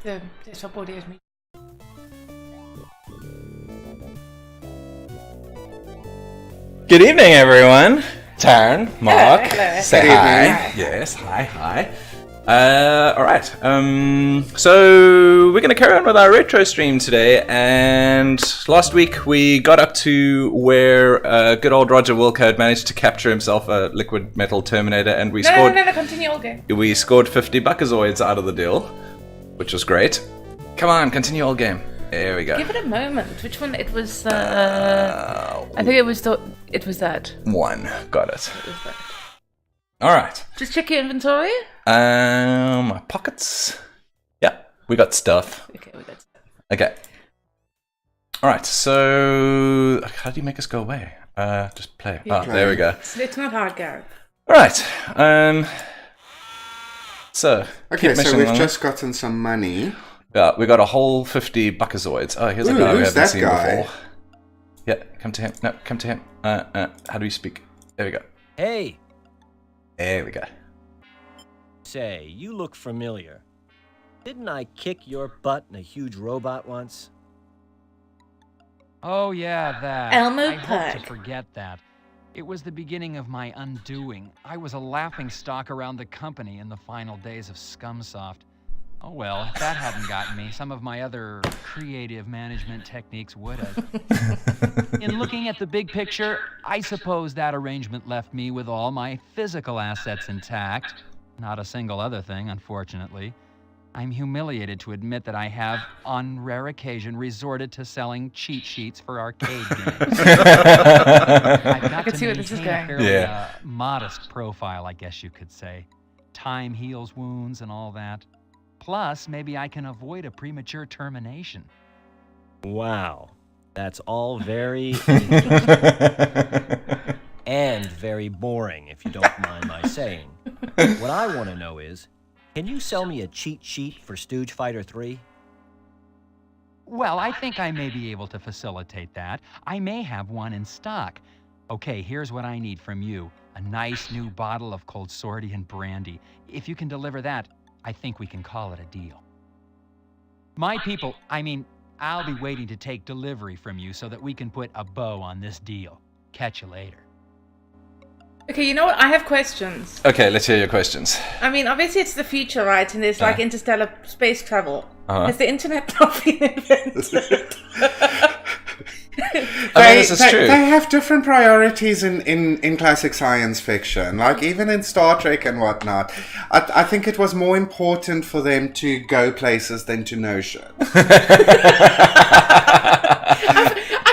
the desktop audio is me. Good evening, everyone. Tarryn, Mark, hello. say Good hi. evening. Yes, hi. All right. So we're going to carry on with our retro stream today. And last week we got up to where good old Roger Wilco had managed to capture himself a liquid metal Terminator, and we scored. No, continue all game. We scored 50 Buckazoids out of the deal, which was great. Come on, continue all game. There we go. Give it a moment. Which one? It was. I think it was that. One. Got it. It was that. All right. Just check your inventory. My pockets. Yeah, we got stuff. Okay, we got stuff. Okay. All right. So, how do you make us go away? Just play. Yeah. There we go. It's not hard, Gareth. All right. So. Okay, keep so mission we've along. just gotten some money. Yeah, we got a whole 50 Buckazoids. Oh, here's a guy we who's haven't that seen guy? before. Yeah, come to him. No, come to him. How do we speak? There we go. Hey, There we go. say, you look familiar. Didn't I kick your butt in a huge robot once? Oh yeah, that. Elmo I hope Pug. to forget that. It was the beginning of my undoing. I was a laughingstock around the company in the final days of Scumsoft. Oh well, if that hadn't gotten me, some of my other creative management techniques would have. In looking at the big picture, I suppose that arrangement left me with all my physical assets intact. Not a single other thing, unfortunately. I'm humiliated to admit that I have, on rare occasion, resorted to selling cheat sheets for arcade games. I've got can to see where this is maintain a going. fairly Yeah. modest profile, I guess you could say. Time heals wounds and all that. Plus, maybe I can avoid a premature termination. Wow, that's all very and very boring, if you don't mind my saying. What I want to know is, can you sell me a cheat sheet for Stooge Fighter 3? Well, I think I may be able to facilitate that. I may have one in stock. Okay, here's what I need from you. A nice new bottle of Cold Sordian brandy. If you can deliver that, I think we can call it a deal. My people, I'll be waiting to take delivery from you so that we can put a bow on this deal. Catch you later. Okay, you know what? I have questions. Okay, let's hear your questions. I mean, obviously it's the future, right? And there's like interstellar space travel. Uh-huh. Has the internet not been invented? This is true. They have different priorities in classic science fiction. Like, even in Star Trek and whatnot. I think it was more important for them to go places than to know shit. I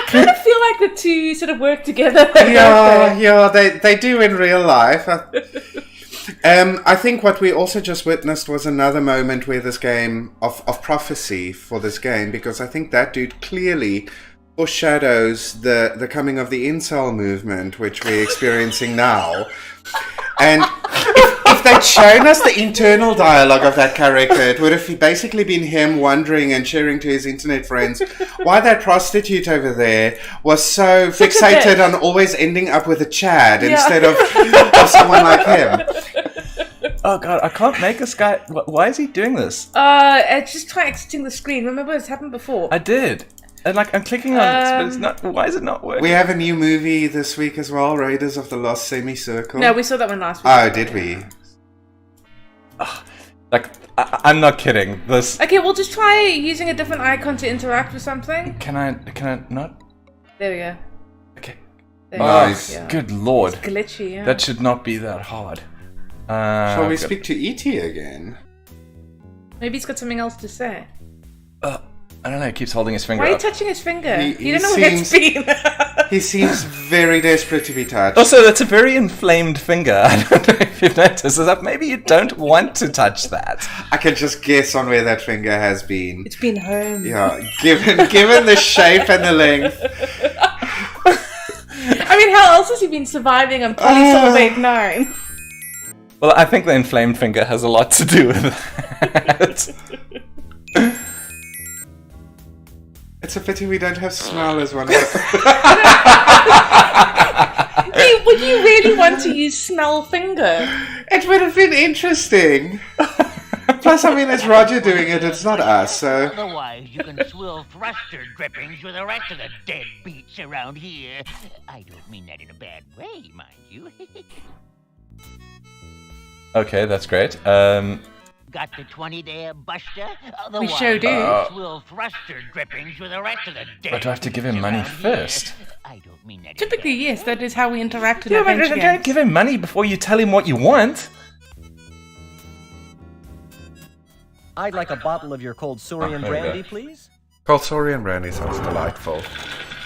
kind of feel like the two sort of work together. Yeah, they do in real life. I think what we also just witnessed was another moment where this game of prophecy for this game, because I think that dude clearly foreshadows the coming of the incel movement, which we're experiencing now. And if they'd shown us the internal dialogue of that character, it would have basically been him wondering and sharing to his internet friends why that prostitute over there was so fixated on always ending up with a Chad instead of someone like him. Oh god, I can't make this guy. Why is he doing this? Just try exiting the screen. Remember, it's happened before. I did. And I'm clicking on it, but it's not. Why is it not working? We have a new movie this week as well, Raiders of the Lost Semicircle. No, we saw that one last week. Oh, did we? I'm not kidding. This. Okay, we'll just try using a different icon to interact with something. Can I not? There we go. Okay. There Nice. you go. Yeah. Good lord. It's glitchy, yeah. That should not be that hard. Shall we speak to E.T. again? Maybe he's got something else to say. I don't know. He keeps holding his finger Why are you up. touching his finger? He You don't know where it's been. He seems very desperate to be touched. Also, that's a very inflamed finger. I don't know if you've noticed. Is that maybe you don't want to touch that? I can just guess on where that finger has been. It's been home. Yeah, given the shape and the length. I mean, how else has he been surviving on Polysorbate 9? Well, I think the inflamed finger has a lot to do with that. It's a pity we don't have smell as one. Would you really want to use smell finger? It would have been interesting. Plus, I mean, it's Roger doing it, it's not us, so... Otherwise, you can swill thruster drippings with the rest of the dead beats around here. I don't mean that in a bad way, mind you. Okay, that's great. Got the 20 there, Buster? Otherwise, sure do. you can swill thruster drippings with the rest of the dead But do I have to give him beats money around here. first? I don't mean that in a Typically, bad yes, way. that is how we interact in Yeah, but adventure don't games. give him money before you tell him what you want. I'd like a bottle of your cold Saurian there we go. brandy, please. Cold Saurian brandy sounds delightful.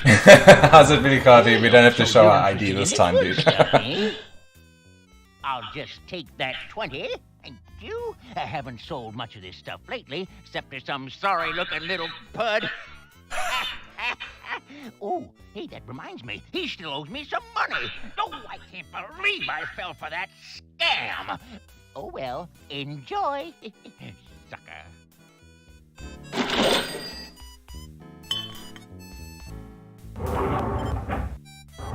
How's it really, Cardi? We don't have to show our ID this time, Good dude. stuff, eh? I'll just take that 20. Thank you. I haven't sold much of this stuff lately, except to some sorry-looking little pud. Oh, hey, that reminds me. He still owes me some money. Oh, I can't believe I fell for that scam. Oh, well, enjoy. Sucker.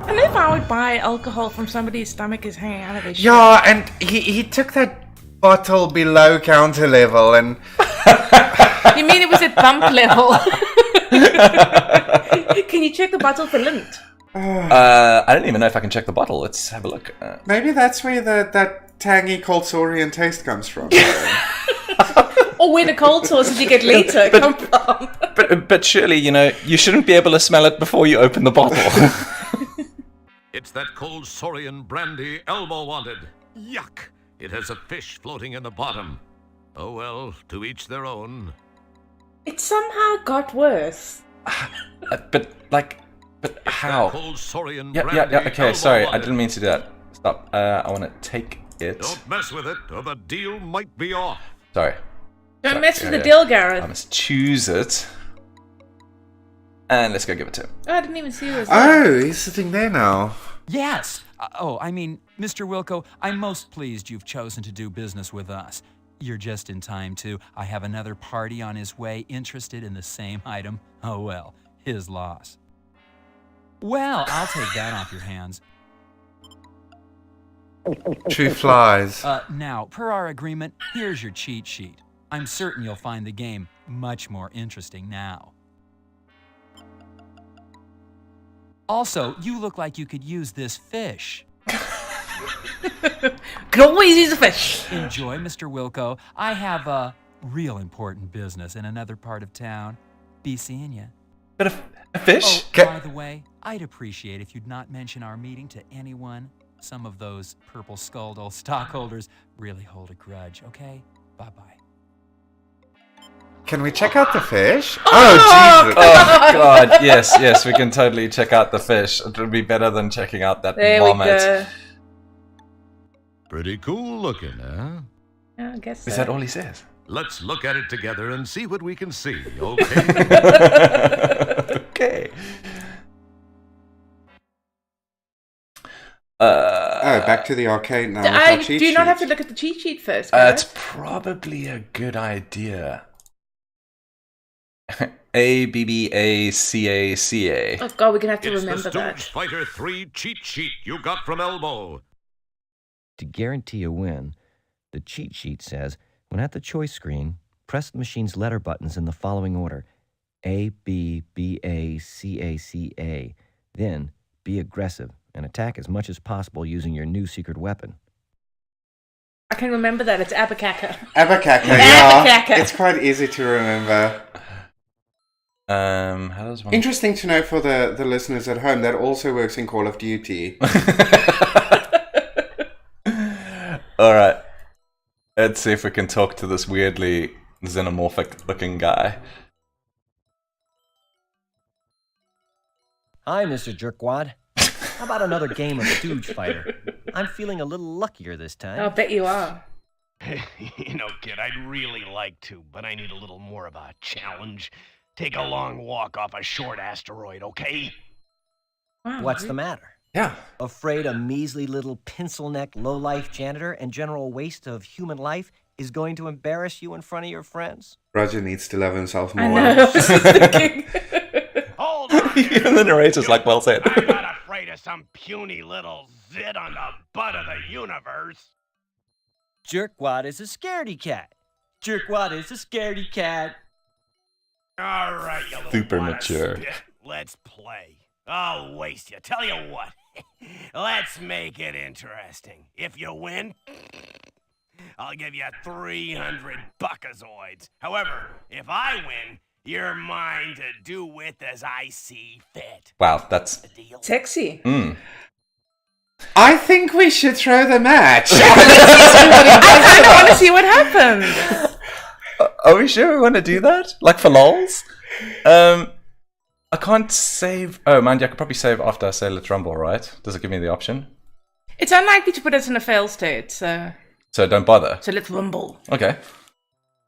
And if I would buy alcohol from somebody whose stomach is hanging out of his Yeah, and he took that bottle below counter level, and... shirt. You mean it was at bump level? Can you check the bottle for lint? I don't even know if I can check the bottle. Let's have a look. Maybe that's where that tangy Cold Saurian taste comes from. Or where the cold sauces you get later come from? But surely, you shouldn't be able to smell it before you open the bottle. It's that cold Saurian brandy Elmo wanted. Yuck! It has a fish floating in the bottom. Oh well, to each their own. It somehow got worse. but how? That cold Saurian Yeah, brandy okay, Elmo sorry, I wanted. didn't mean to do that. Stop. I want to take it. Don't mess with it, or the deal might be off. Sorry. Don't mess with the yeah. deal, I Gareth. must choose it. And let's go give it to him. Oh, I didn't even see it was there. Oh, he's sitting there now. Yes. I mean, Mr. Wilco, I'm most pleased you've chosen to do business with us. You're just in time, too. I have another party on his way interested in the same item. Oh, well, his loss. Well, I'll take that off your hands. True flies. Now, per our agreement, here's your cheat sheet. I'm certain you'll find the game much more interesting now. Also, you look like you could use this fish. Can always use a fish. Enjoy, Mr. Wilco. I have a real important business in another part of town. Be seeing ya. But a fish? Oh, by the way, I'd appreciate if you'd not mention our meeting to anyone. Some of those purple-skulled old stockholders really hold a grudge, okay? Bye-bye. Can we check out the fish? Oh, Jesus. Oh, God, yes, we can totally check out the fish. It would be better than checking out that There vomit. we go. Pretty cool looking, huh? Yeah, I guess so. Is that all he says? Let's look at it together and see what we can see, okay? Okay. Back to the arcade now. with our cheat Do you not have to sheet. look at the cheat sheet first, Gareth? It's probably a good idea. ABBACACA. Oh god, we're gonna have to It's the remember Stooge that. Fighter 3 cheat sheet you got from Elmo. To guarantee a win, the cheat sheet says, when at the choice screen, press the machine's letter buttons in the following order: A, B, B, A, C, A, C, A. Then, be aggressive and attack as much as possible using your new secret weapon. I can remember that. It's Abacaka. Abacaka, yeah. Abacaka. It's quite easy to remember. How does one... Interesting to know for the listeners at home, that also works in Call of Duty. Alright. Let's see if we can talk to this weirdly xenomorphic looking guy. Hi, Mr. Jerkwad. How about another game of Stooge Fighter? I'm feeling a little luckier this time. I'll bet you are. You know, kid, I'd really like to, but I need a little more of a challenge. Take a long walk off a short asteroid, okay? Wow. What's the matter? Yeah. Afraid a measly little pencil-necked low-life janitor and general waste of human life is going to embarrass you in front of your friends? Roger needs to love himself I more. know. I was just thinking. Hold on there. Even the narrator's like, well said. I'm not afraid of some puny little zit on the butt of the universe. Jerkwad is a scaredy cat. Jerkwad is a scaredy cat. All right, you little Super wad of mature. spit. Let's play. I'll waste you. Tell you what. Let's make it interesting. If you win, I'll give you 300 buckazoids. However, if I win, you're mine to do with as I see fit. Wow, that's... The deal? Sexy. I think we should throw the match. I don't want to see what happened. Are we sure we want to do that? Like for lols? I can't save... Oh, mind you, I could probably save after I say let's rumble, right? Does it give me the option? It's unlikely to put us in a fail state, so So don't bother. let's rumble. Okay.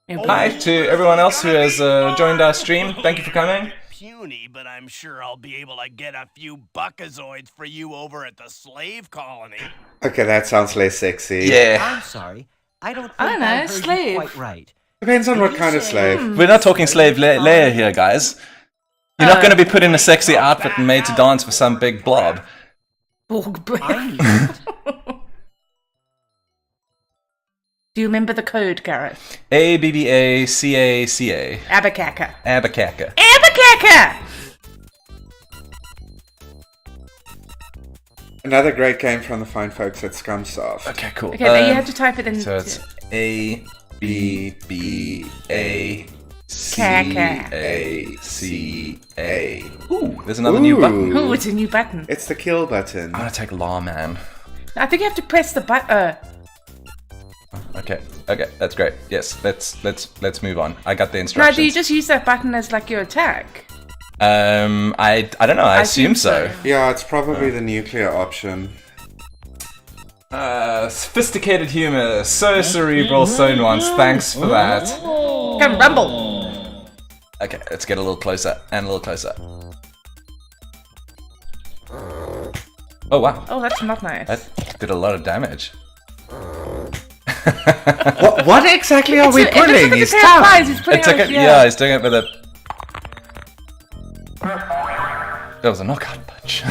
Hi to everyone else who has joined our stream. Thank you for coming. Puny, but I'm sure I'll be able to get a few buckazoids for you over at the slave colony. Okay, that sounds less sexy. Yeah. I'm sorry. I don't think I don't know, I heard slave. you quite right. Depends on what kind of slave. We're not talking slave Leia here, guys. You're not going to be put in a sexy outfit and made to dance for some big blob. I need it. Do you remember the code, Gareth? ABBACACA. Abacaka. Abacaka. Abacaka! Another great game from the fine folks at Scumsoft. Okay, cool. Okay, now you have to type it in. So it's ABBACACA. Ooh, there's another new button. Ooh, it's a new button. It's the kill button. I'm gonna take Lawman. I think you have to press the button. Okay, that's great. Yes, let's move on. I got the No, instructions. do you just use that button as like your attack? I don't know. I assume so. Yeah, it's probably the nuclear option. Sophisticated humor, so cerebral, so nuanced. Thanks for that. Come rumble. Okay, let's get a little closer and a little closer. Oh wow, Oh, that's not nice. that did a lot of damage. What exactly are we It looks pulling? like His a pair of pies. tongue. He's putting It's like out, yeah, he's doing it with a. That was a knockout punch.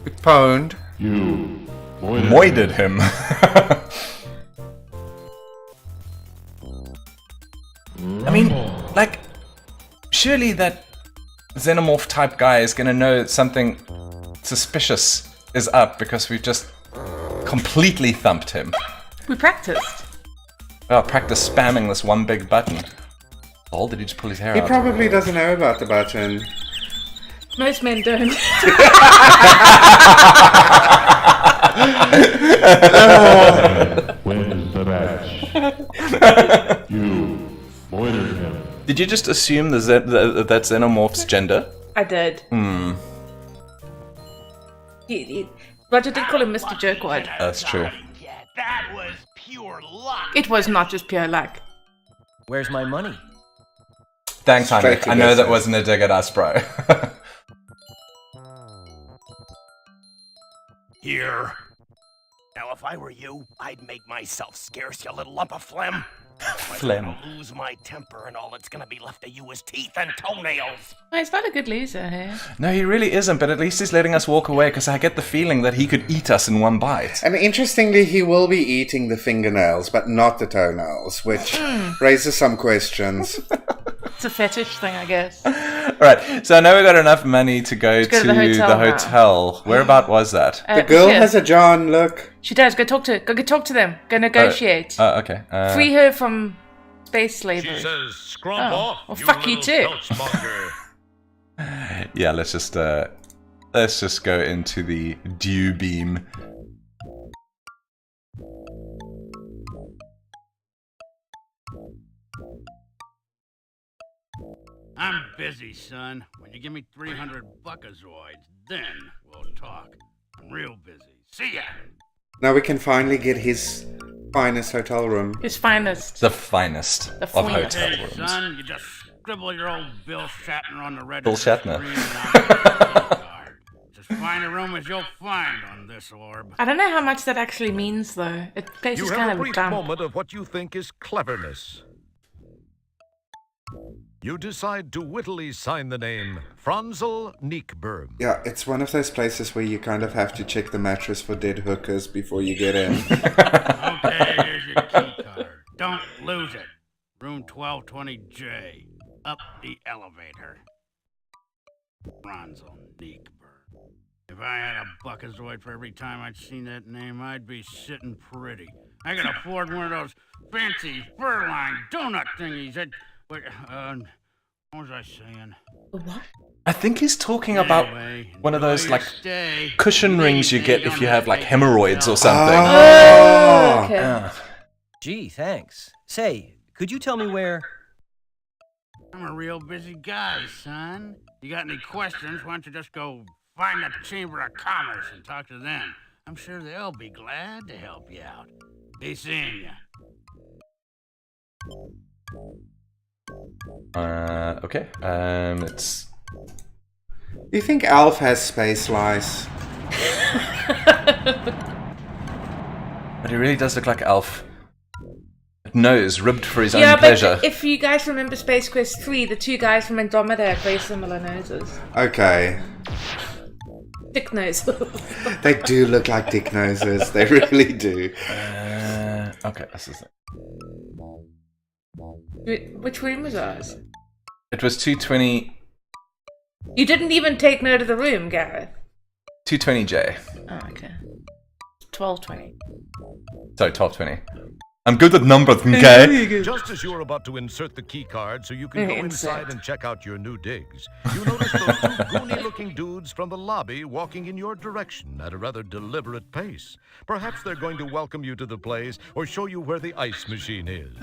We pwned. Moided him. I mean, like, surely that xenomorph type guy is gonna know something suspicious is up because we've just completely thumped him. We practiced. Oh, practice spamming this one big button. Oh, did he just pull his hair He out? probably doesn't know about the button. Most men don't. Wins the match. You moided him. Did you just assume that xenomorph's gender? I did. Roger did call him Mr. Jerkwad. That's true. Yeah, that was pure luck. It was not just pure luck. Where's my money? Thanks, Straight Heinrich. to I know that business. wasn't a dig at us, bro. Here. Now, if I were you, I'd make myself scarce, you little lump of phlegm. Phlegm. I'm gonna lose my temper, and all that's gonna be left of you is teeth and toenails. Oh, he's not a good loser here. No, he really isn't, but at least he's letting us walk away because I get the feeling that he could eat us in one bite. And interestingly, he will be eating the fingernails, but not the toenails, which raises some questions. It's a fetish thing, I guess. Alright, so I know we got enough money to go to the hotel. Whereabout was that? The girl has a John, look. She does. Go talk to them. Go negotiate. Okay. Free her from space slavery. She says, "Scrump off, well, you fuck you little too. couchmonger." Yeah, let's just go into the dew beam. I'm busy, son. When you give me 300 buckazoids, then we'll talk. I'm real busy. See ya! Now we can finally get his finest hotel room. His finest. The finest The of finest. hotel Hey, rooms. son, you just scribble your old Bill Shatner on the red. Bill Shatner. Just find a room as you'll find on this orb. I don't know how much that actually means, though. It place You is have kind a of brief dumb. moment of what you think is cleverness. You decide to wittily sign the name Franzel Niekberm. Yeah, it's one of those places where you kind of have to check the mattress for dead hookers before you get in. Okay, here's your key card. Don't lose it. Room 1220J. Up the elevator. Bronzel Neekberg. If I had a buckazoid for every time I'd seen that name, I'd be sitting pretty. I could afford one of those fancy fur-lined donut thingies that... what was I saying? What? I think he's talking about one of those like cushion rings you get if you have like hemorrhoids or something. Oh, okay. Gee, thanks. Say, could you tell me where... I'm a real busy guy, son. You got any questions, why don't you just go find the Chamber of Commerce and talk to them. I'm sure they'll be glad to help you out. Be seeing you. Okay. It's... Do you think Alf has space lice? But he really does look like Alf. Nose ribbed for his own Yeah, pleasure. but if you guys remember Space Quest 3, the two guys from Andromeda had very similar noses. Okay. Dick noses. They do look like dick noses. They really do. Okay, this is it. Which room was ours? It was 220... You didn't even take note of the room, Gareth. 220J. Oh, okay. 1220. Sorry, 1220. I'm good at numbers, okay? Just as you're about to insert the key card so you can go inside and check out your new digs, you notice those two goony-looking dudes from the lobby walking in your direction at a rather deliberate pace. Perhaps they're going to welcome you to the place or show you where the ice machine is.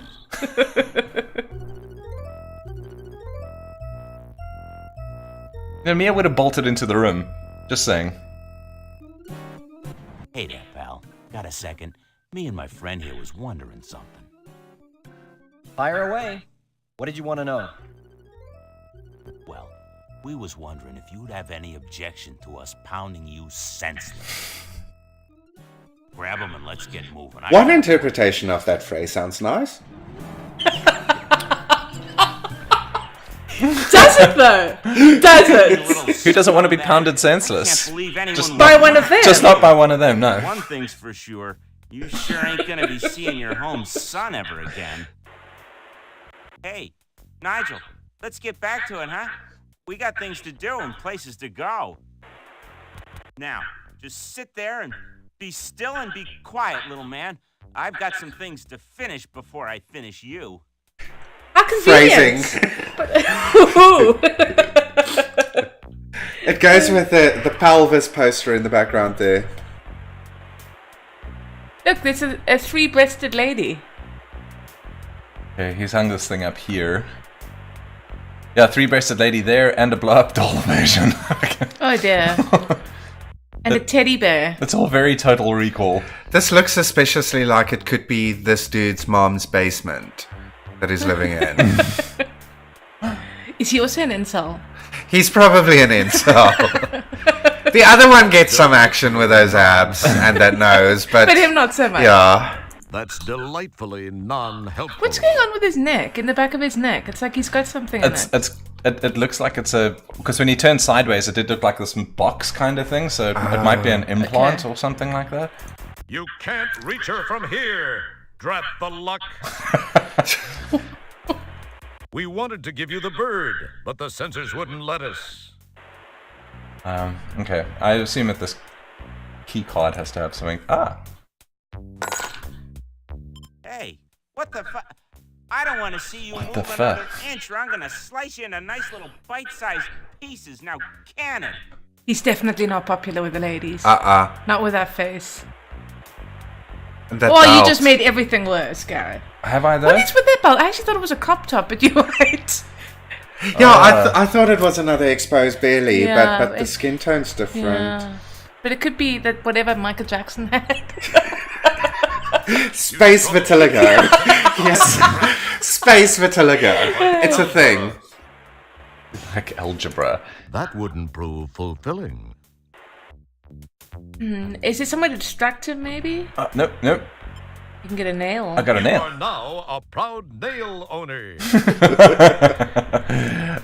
Now, Mia would have bolted into the room. Just saying. Hey there, pal. Got a second? Me and my friend here was wondering something. Fire away. What did you want to know? Well, we was wondering if you'd have any objection to us pounding you senseless. Grab him and let's get moving. One interpretation of that phrase sounds nice. Does it though? Does it? Who doesn't want to be pounded senseless? Just by one of them. Just not by one of them, no. One thing's for sure. You sure ain't gonna be seeing your home son ever again. Hey, Nigel, let's get back to it, huh? We got things to do and places to go. Now, just sit there and be still and be quiet, little man. I've got some things to finish before I finish you. How convenient. Phrasing. It goes with the pelvis poster in the background there. Look, there's a three-breasted lady. Okay, he's hung this thing up here. Yeah, three-breasted lady there and a blow-up doll version. Oh dear. And a teddy bear. It's all very Total Recall. This looks suspiciously like it could be this dude's mom's basement that he's living in. Is he also an incel? He's probably an incel. The other one gets some action with those abs and that nose, but him not so much. Yeah. That's delightfully non-helpful. What's going on with his neck? In the back of his neck, it's like he's got something in it. It looks like it's a... Because when he turned sideways, it did look like this box kind of thing, so it might be an implant or something like that. You can't reach her from here. Drat the luck. We wanted to give you the bird, but the sensors wouldn't let us. Okay. I assume that this key card has to have something... Hey, what the fuck? I don't want to see you move another inch or I'm going to slice you into nice little bite-sized pieces. Now, can it? He's definitely not popular with the ladies. Not with that face. You just made everything worse, Gareth. Have I though? What is with that belt? I actually thought it was a crop top, but you're right. Yeah, I thought it was another exposed belly, but the skin tone's different. Yeah. But it could be that whatever Michael Jackson had. Space vitiligo. Yes. Space vitiligo. It's a thing. Like algebra. That wouldn't prove fulfilling. Is it somewhere to distract him, maybe? Nope. You can get a nail. I got a nail. You are now a proud nail owner.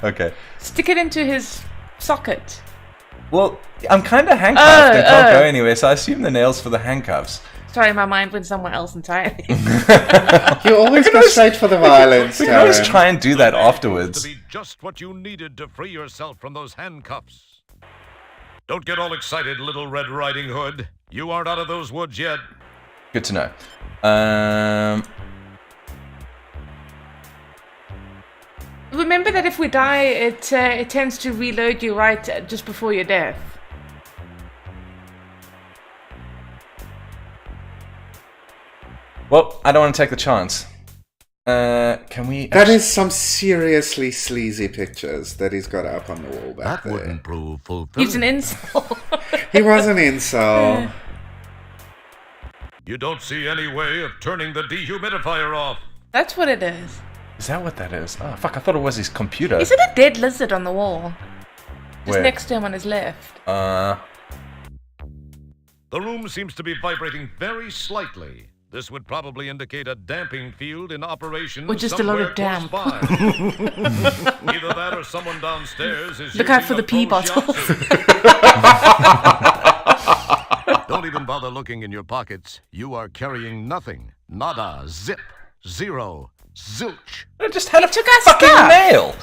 Okay. Stick it into his socket. Well, I'm kind of handcuffed and can't go anywhere, so I assume the nail's for the handcuffs. Sorry, my mind went somewhere else entirely. You always go straight for the violence, We can always Tarryn. try and do that To afterwards. be just what you needed to free yourself from those handcuffs. Don't get all excited, Little Red Riding Hood. You aren't out of those woods yet. Good to know. Remember that if we die, it tends to reload you right just before your death. Well, I don't want to take the chance. Can we... That is some seriously sleazy pictures that he's got up on the wall back That there. wouldn't prove fulfilling. He's an incel. He was an incel. You don't see any way of turning the dehumidifier off. That's what it is. Is that what that is? Oh, fuck, I thought it was his computer. Is it a dead lizard on the wall? Just Where? next to him on his left. The room seems to be vibrating very slightly. This would probably indicate a damping field in operation Or just a lot of somewhere close damp. by. Either that or someone downstairs is Look out using for a the pee pro bottles. shiatsu. Don't even bother looking in your pockets. You are carrying nothing. Nada. Zip. Zero. Zilch. I just had a took our fucking stuff. nail.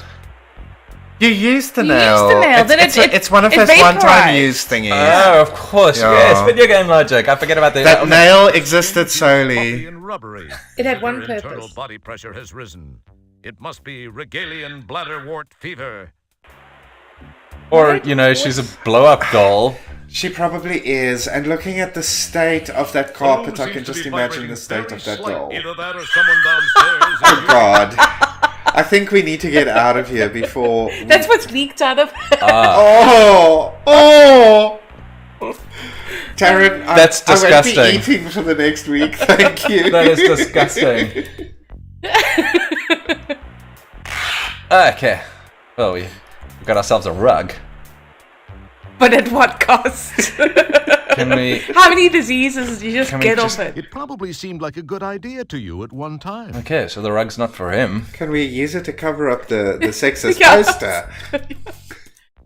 You used the You nail. used the nail, then It's one of it his one-time vaporized. use thingies. Oh, of course, Yeah. yes. Video game logic. I forget about the... That okay. nail existed Puffy solely. and rubbery. It had one Your internal purpose. body pressure has risen. It must be Regalian bladderwort fever. Or, you know, she's a blow-up doll. She probably is. And looking at the state of that carpet, I can just imagine the state of that doll. Either that or someone downstairs. Oh God. I think we need to get out of here before... That's what's leaked out of her. Oh! Tarryn, That's I won't disgusting. be eating for the next week, thank you. That is disgusting. Okay. Well, we got ourselves a rug. But at what cost? Can we... How many diseases did you just Can we get just- off it? It probably seemed like a good idea to you at one time. Okay, so the rug's not for him. Can we use it to cover up the sexist Yeah. poster?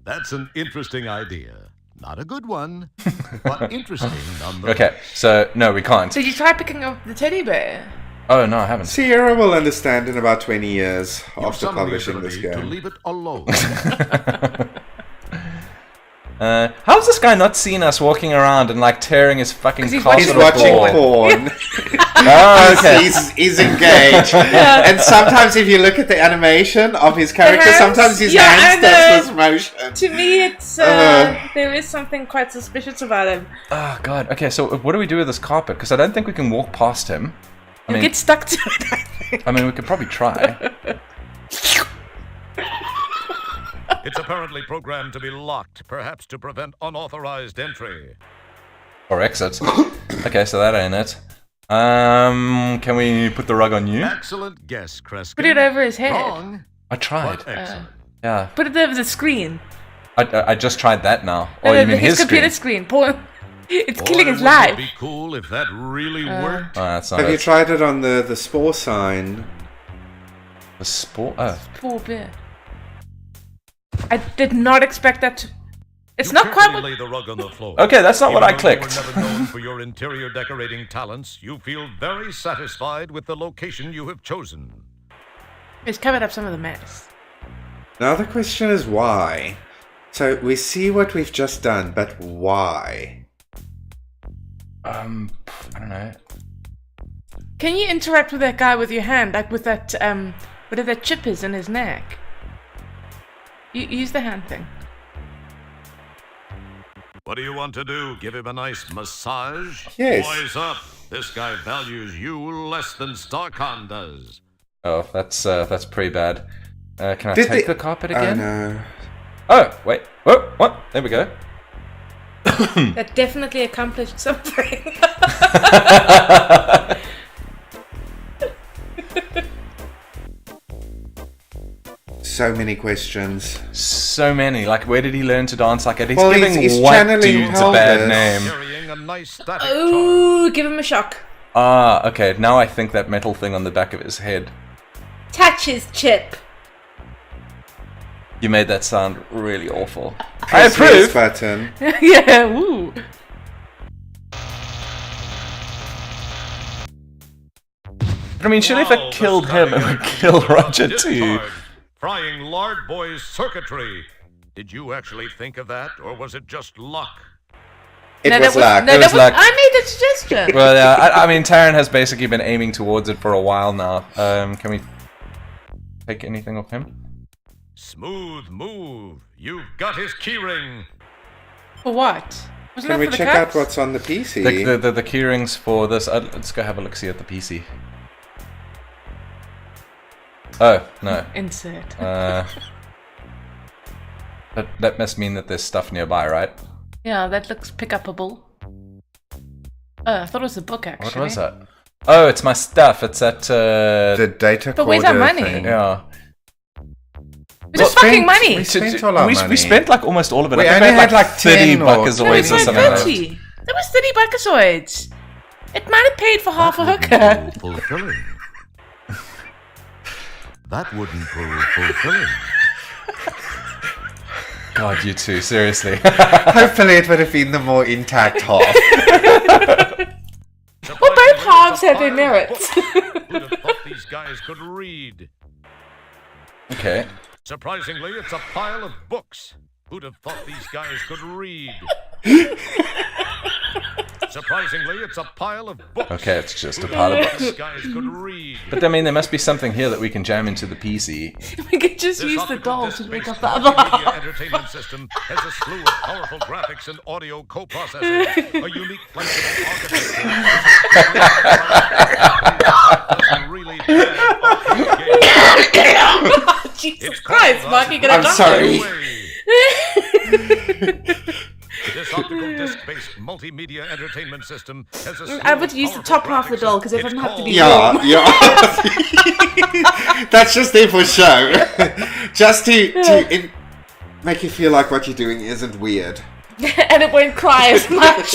That's an interesting idea. Not a good one, but interesting nonetheless. Okay, so, no, we can't. Did you try picking up the teddy bear? Oh, no, I haven't. Sierra will understand in about 20 years You after summon the publishing this ability to game. leave it alone. How's this guy not seen us walking around and, like, tearing his fucking 'Cause he's carpet He's watching apart? watching porn. Oh, okay. He's engaged. And sometimes if you look at the animation of his character, hands? sometimes his Yeah, hands I does know. this motion. To me, it's there is something quite suspicious about him. Oh, God. Okay, so what do we do with this carpet? Because I don't think we can walk past him. I You mean, get stuck to it, I think. I mean, we could probably try. It's apparently programmed to be locked, perhaps to prevent unauthorized entry. Or exit. Okay, so that ain't it. Can we put the rug on you? Excellent guess, Kreskin. Put it over his head. Wrong, I tried. but excellent. Yeah. Put it over the screen. I just tried that now. No, Oh, no, you mean his computer screen? screen. It's killing Boy, his wouldn't life. it be cool if that really worked. Oh, that's not Have you it. tried it on the spore sign? The sport? Oh. Poor bear. I did not expect that to... It's You not quite carefully what... lay the rug on the floor. Okay, that's not what I Even though you clicked. were never known for your interior decorating talents, you feel very satisfied with the location you have chosen. It's covered up some of the mess. Now the question is why? So we see what we've just done, but why? I don't know. Can you interact with that guy with your hand? Like with that, whatever that chip is in his neck? You use the hand thing. What do you want to do? Give him a nice massage? Yes. Boys up. This guy values you less than Starcon does. Oh, that's pretty bad. Can I Did take they- the carpet Oh again? no. Oh, wait. Oh, what? There we go. That definitely accomplished something. So many questions. So many. Like, where did he learn to dance like it? He's Well, giving he's white channeling dudes a bad pelvis. name. Carrying a nice static charge. Ooh, give him a shock. Ah, okay. Now I think that metal thing on the back of his head. Touch his chip. You made that sound really awful. I Press this approve. button. Yeah, woo. But I mean, surely if it killed him, it would kill Roger too. Frying lard boy's circuitry. Did you actually think of that, or was it just luck? It was luck. It was luck. I made a suggestion. Well, yeah, I mean, Tarryn has basically been aiming towards it for a while now. Can we take anything off him? Smooth move. You've got his keyring. For what? Wasn't Can that we for the check cups? out what's on the PC? The keyrings for this. Let's go have a look see at the PC. Oh, no. Insert. That must mean that there's stuff nearby, right? Yeah, that looks pick-upable. Oh, I thought it was a book, actually. What was that? Oh, it's my stuff. It's at the data. But where's our money? Thing. Yeah. We just fucking money. We spent all our money. We spent like almost all of it. We I think only we had had like 30 10 or buckazoids or something like that. 30. That was 30 buckazoids. It might have paid for half a hooker. Fulfilling. That wouldn't prove fulfilling. God, you two, seriously. Hopefully it would have been the more intact half. Well, both halves have their merits. Who'd have thought these guys could read? Okay. Surprisingly, it's a pile of books. Who'd have thought these guys could read? Surprisingly, it's a pile of books. Okay, it's just a pile of books. These guys could read. But I mean, there must be something here that we can jam into the PC. We could just This use the optical doll to make up the disc-based other multimedia half. entertainment system has a slew of powerful graphics and audio co-processing, a unique flexible architecture, really bad Jesus Christ, Mark, you're gonna I'm die. sorry. This optical disc-based multimedia entertainment system has a slew I would of use the powerful top half of the graphics doll because it and doesn't have to be Yeah, real. yeah. That's just there for show. Just to make you feel like what you're doing isn't weird. And it won't cry as much.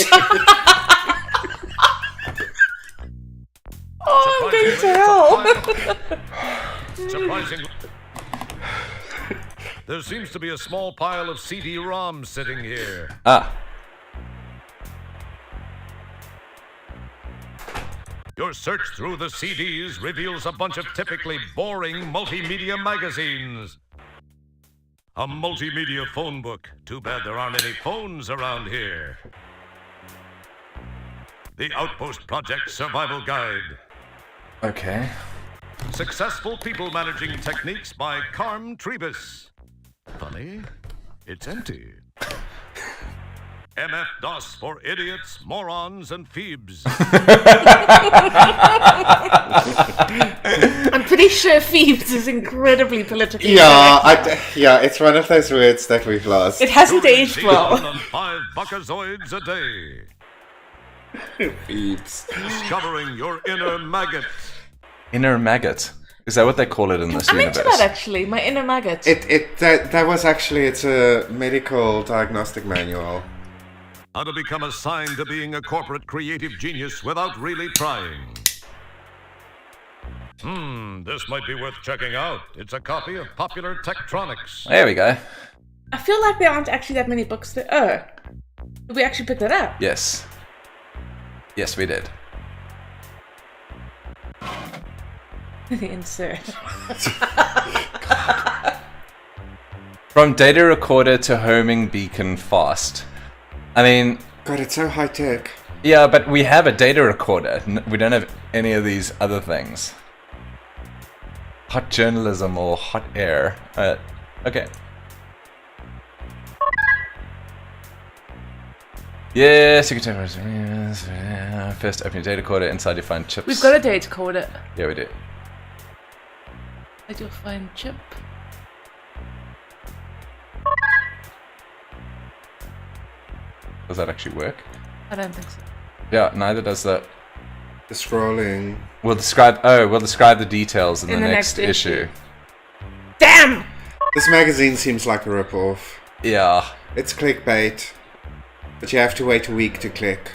Oh, I'm going to hell. Surprisingly, there seems to be a small pile of CD-ROMs sitting here. Ah. Your search through the CDs reveals a bunch of typically boring multimedia magazines. A multimedia phone book. Too bad there aren't any phones around here. The Outpost Project Survival Guide. Okay. Successful People Managing Techniques by Carm Trebus. Funny, it's empty. MF-DOS for idiots, morons, and phoebes. I'm pretty sure Phoebes is incredibly politically Yeah, correct. it's one of those words that we've lost. It hasn't aged well. On 5 buckazoids a day. Phoebes. Discovering your inner maggot. Inner maggot. Is that what they call it in this I'm universe? into that actually, my inner maggot. That was actually, it's a medical diagnostic manual. How to become assigned to being a corporate creative genius without really trying. This might be worth checking out. It's a copy of Popular Tektronix. There we go. I feel like there aren't actually that many books there. Oh. Did we actually pick that up? Yes. Yes, we did. The insert. From data recorder to homing beacon fast. I mean... God, it's so high tech. Yeah, but we have a data recorder. We don't have any of these other things. Hot journalism or hot air. Okay. Yes, you can take first open your data recorder. Inside you find chips. We've got a data recorder. Yeah, we do. You'll find chip. Does that actually work? I don't think so. Yeah, neither does that. The scrolling. We'll describe the details in the next issue. Damn! This magazine seems like a rip-off. Yeah. It's clickbait. But you have to wait a week to click.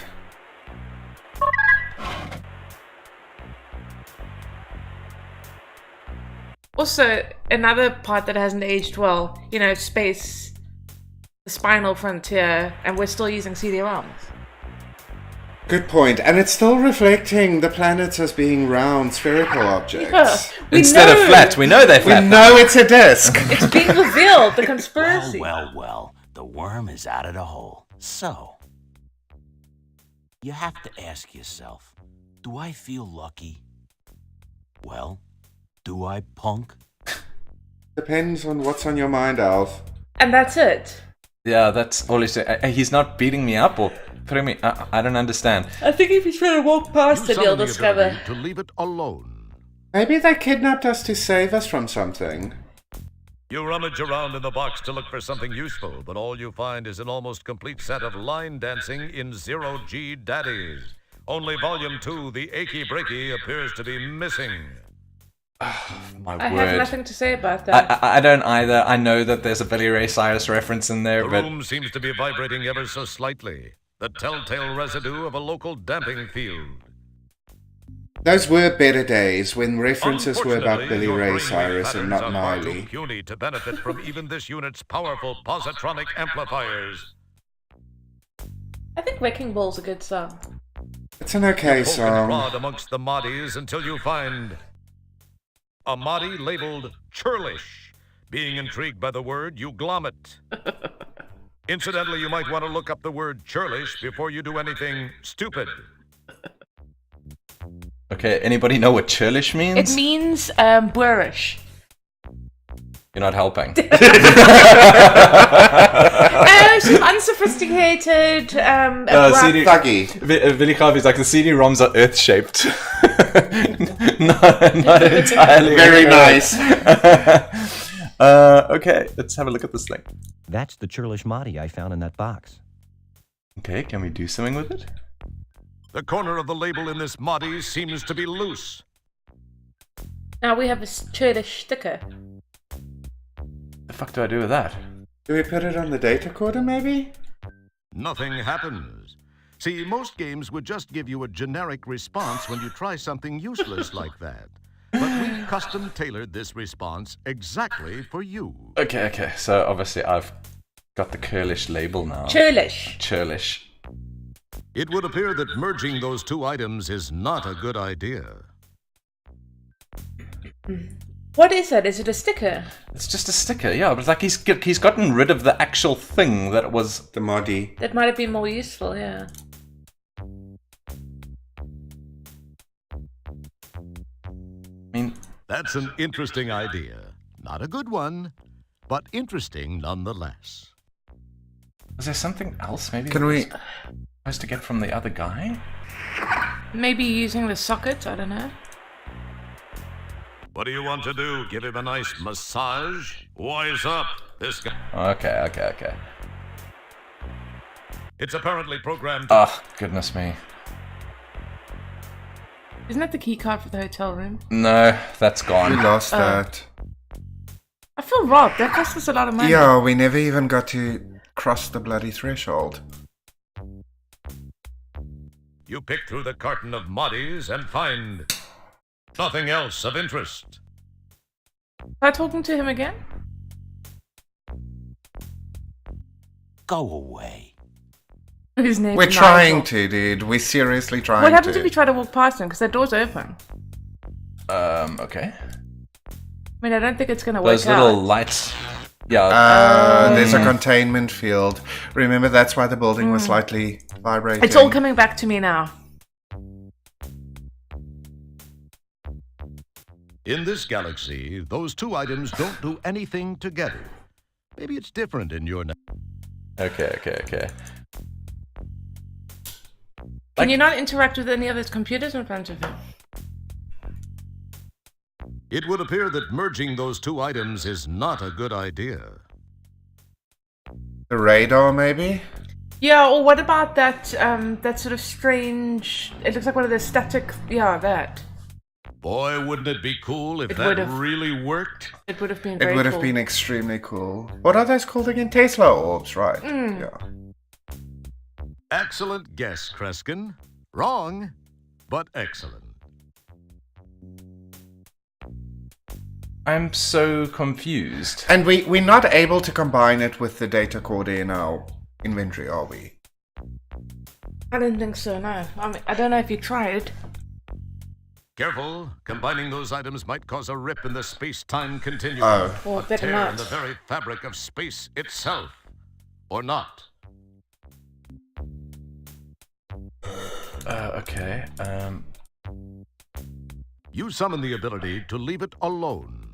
Also, another part that hasn't aged well, you know, space, the spinal frontier, and we're still using CD-ROMs. Good point. And it's still reflecting the planets as being round, spherical objects. Instead of flat, we know they're flat. We know it's a disc. It's being revealed, the conspiracy. Well. The worm is out of the hole. So, you have to ask yourself, do I feel lucky? Well, do I, punk? Depends on what's on your mind, Alf. And that's it. Yeah, that's all he's saying. He's not beating me up or putting me... I don't understand. I think if he's trying to walk past it, he'll discover... to leave it alone. Maybe they kidnapped us to save us from something. You rummage around in the box to look for something useful, but all you find is an almost complete set of line dancing in zero-G daddies. Only Volume 2, The Achy Breaky, appears to be missing. My word. I have nothing to say about that. I don't either. I know that there's a Billy Ray Cyrus reference in there, The but... room seems to be vibrating ever so slightly. The telltale residue of a local damping field. Those were better days when references were about Billy Ray Cyrus and not Miley. Too puny to benefit from even this unit's powerful positronic amplifiers. I think Wrecking Ball's a good song. It's an okay Poke and song. prod amongst the Moddies until you find a Moddie labeled churlish. Being intrigued by the word, you glom it. Incidentally, you might want to look up the word churlish before you do anything stupid. Okay, anybody know what churlish means? It means boorish. You're not helping. Some unsophisticated, thuggy. Billy Harvey's like, the CD-ROMs are Earth-shaped. not entirely. Very nice. Okay, let's have a look at this thing. That's the churlish Mahdi I found in that box. Okay, can we do something with it? The corner of the label in this Moddie seems to be loose. Now we have a churlish sticker. The fuck do I do with that? Do we put it on the data coder, maybe? Nothing happens. See, most games would just give you a generic response when you try something useless like that. But we custom-tailored this response exactly for you. Okay, so obviously I've got the curlish label now. Churlish. It would appear that merging those two items is not a good idea. What is that? Is it a sticker? It's just a sticker, yeah, but like he's gotten rid of the actual thing that was the Moddie. That might have been more useful, yeah. That's an interesting idea. Not a good one, but interesting nonetheless. Is there something else maybe? Can we... supposed to get from the other guy? Maybe using the socket, I don't know. What do you want to do? Give him a nice massage? Wise up, this guy. Okay. It's apparently programmed. Oh, goodness me. Isn't that the key card for the hotel room? No, that's gone. We lost that. I feel robbed. That cost us a lot of money. Yeah, we never even got to cross the bloody threshold. You pick through the carton of Moddies and find nothing else of interest. Try talking to him again? Go away. His name's We're Nigel. trying to, dude. We're seriously trying to. What happens if we try to walk past him? Because that door's open. Okay. I mean, I don't think it's going to work Those out. little lights. Yeah. There's a containment field. Remember, that's why the building was slightly vibrating. It's all coming back to me now. In this galaxy, those two items don't do anything together. Maybe it's different in your... Okay. Can you not interact with any of his computers in front of him? It would appear that merging those two items is not a good idea. The radar, maybe? Yeah, or what about that that sort of strange... It looks like one of those static... Yeah, that. Boy, wouldn't it be cool if It that would've. really worked? It would have been It very would have cool. been extremely cool. What are those called again? Tesla orbs, right? Yeah. Excellent guess, Kreskin. Wrong, but excellent. I'm so confused. And we're not able to combine it with the data coder in our inventory, are we? I don't think so, no. I mean, I don't know if you tried. Careful, combining those items might cause a rip in the space-time continuum. Oh. Or a better tear not. in the very fabric of space itself. Or not. Okay. You summon the ability to leave it alone.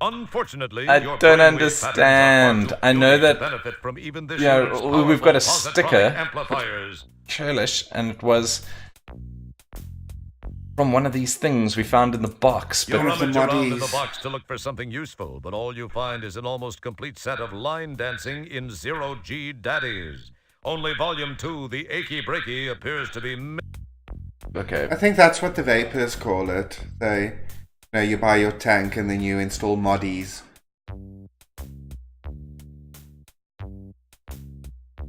Unfortunately, I your don't brainwave patterns are far understand. too I know puny to that. benefit from even this Yeah, unit's we've got a powerful sticker. positronic amplifiers. Churlish, and it was from one of these things we found in the box. You But rummage around in the box to look for something useful, but all you find is an almost complete set of line dancing in zero-G daddies. Only Volume 2, the Achy Breaky, appears to be... okay. I think that's what the vapors call it. You buy your tank and then you install moddies.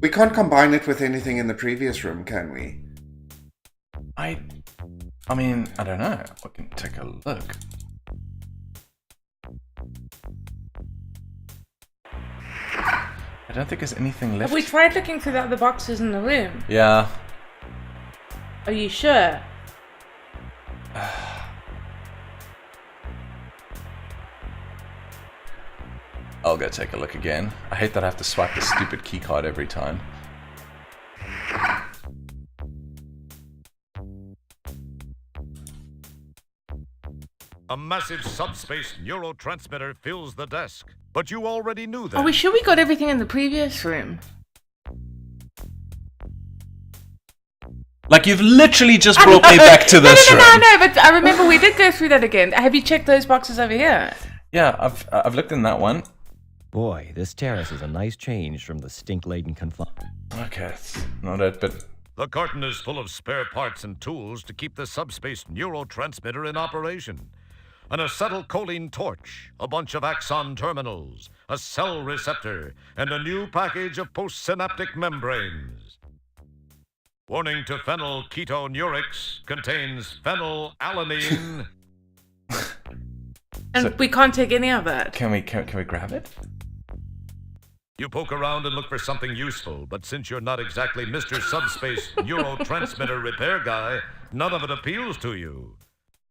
We can't combine it with anything in the previous room, can we? I mean, I don't know. We can take a look. I don't think there's anything left. Have we tried looking through the other boxes in the room? Yeah. Are you sure? I'll go take a look again. I hate that I have to swipe the stupid keycard every time. A massive subspace neurotransmitter fills the desk. But you already knew that. Are we sure we got everything in the previous room? Like, you've literally just brought me back to this room. No, but I remember we did go through that again. Have you checked those boxes over here? Yeah, I've looked in that one. Boy, this terrace is a nice change from the stink-laden confinement. Okay, it's not it, but... The carton is full of spare parts and tools to keep the subspace neurotransmitter in operation. An acetylcholine torch, a bunch of axon terminals, a cell receptor, and a new package of postsynaptic membranes. Warning to phenylketonurics, contains phenylalanine. And we can't take any of that. Can we grab it? You poke around and look for something useful, but since you're not exactly Mr. Subspace neurotransmitter repair guy, none of it appeals to you.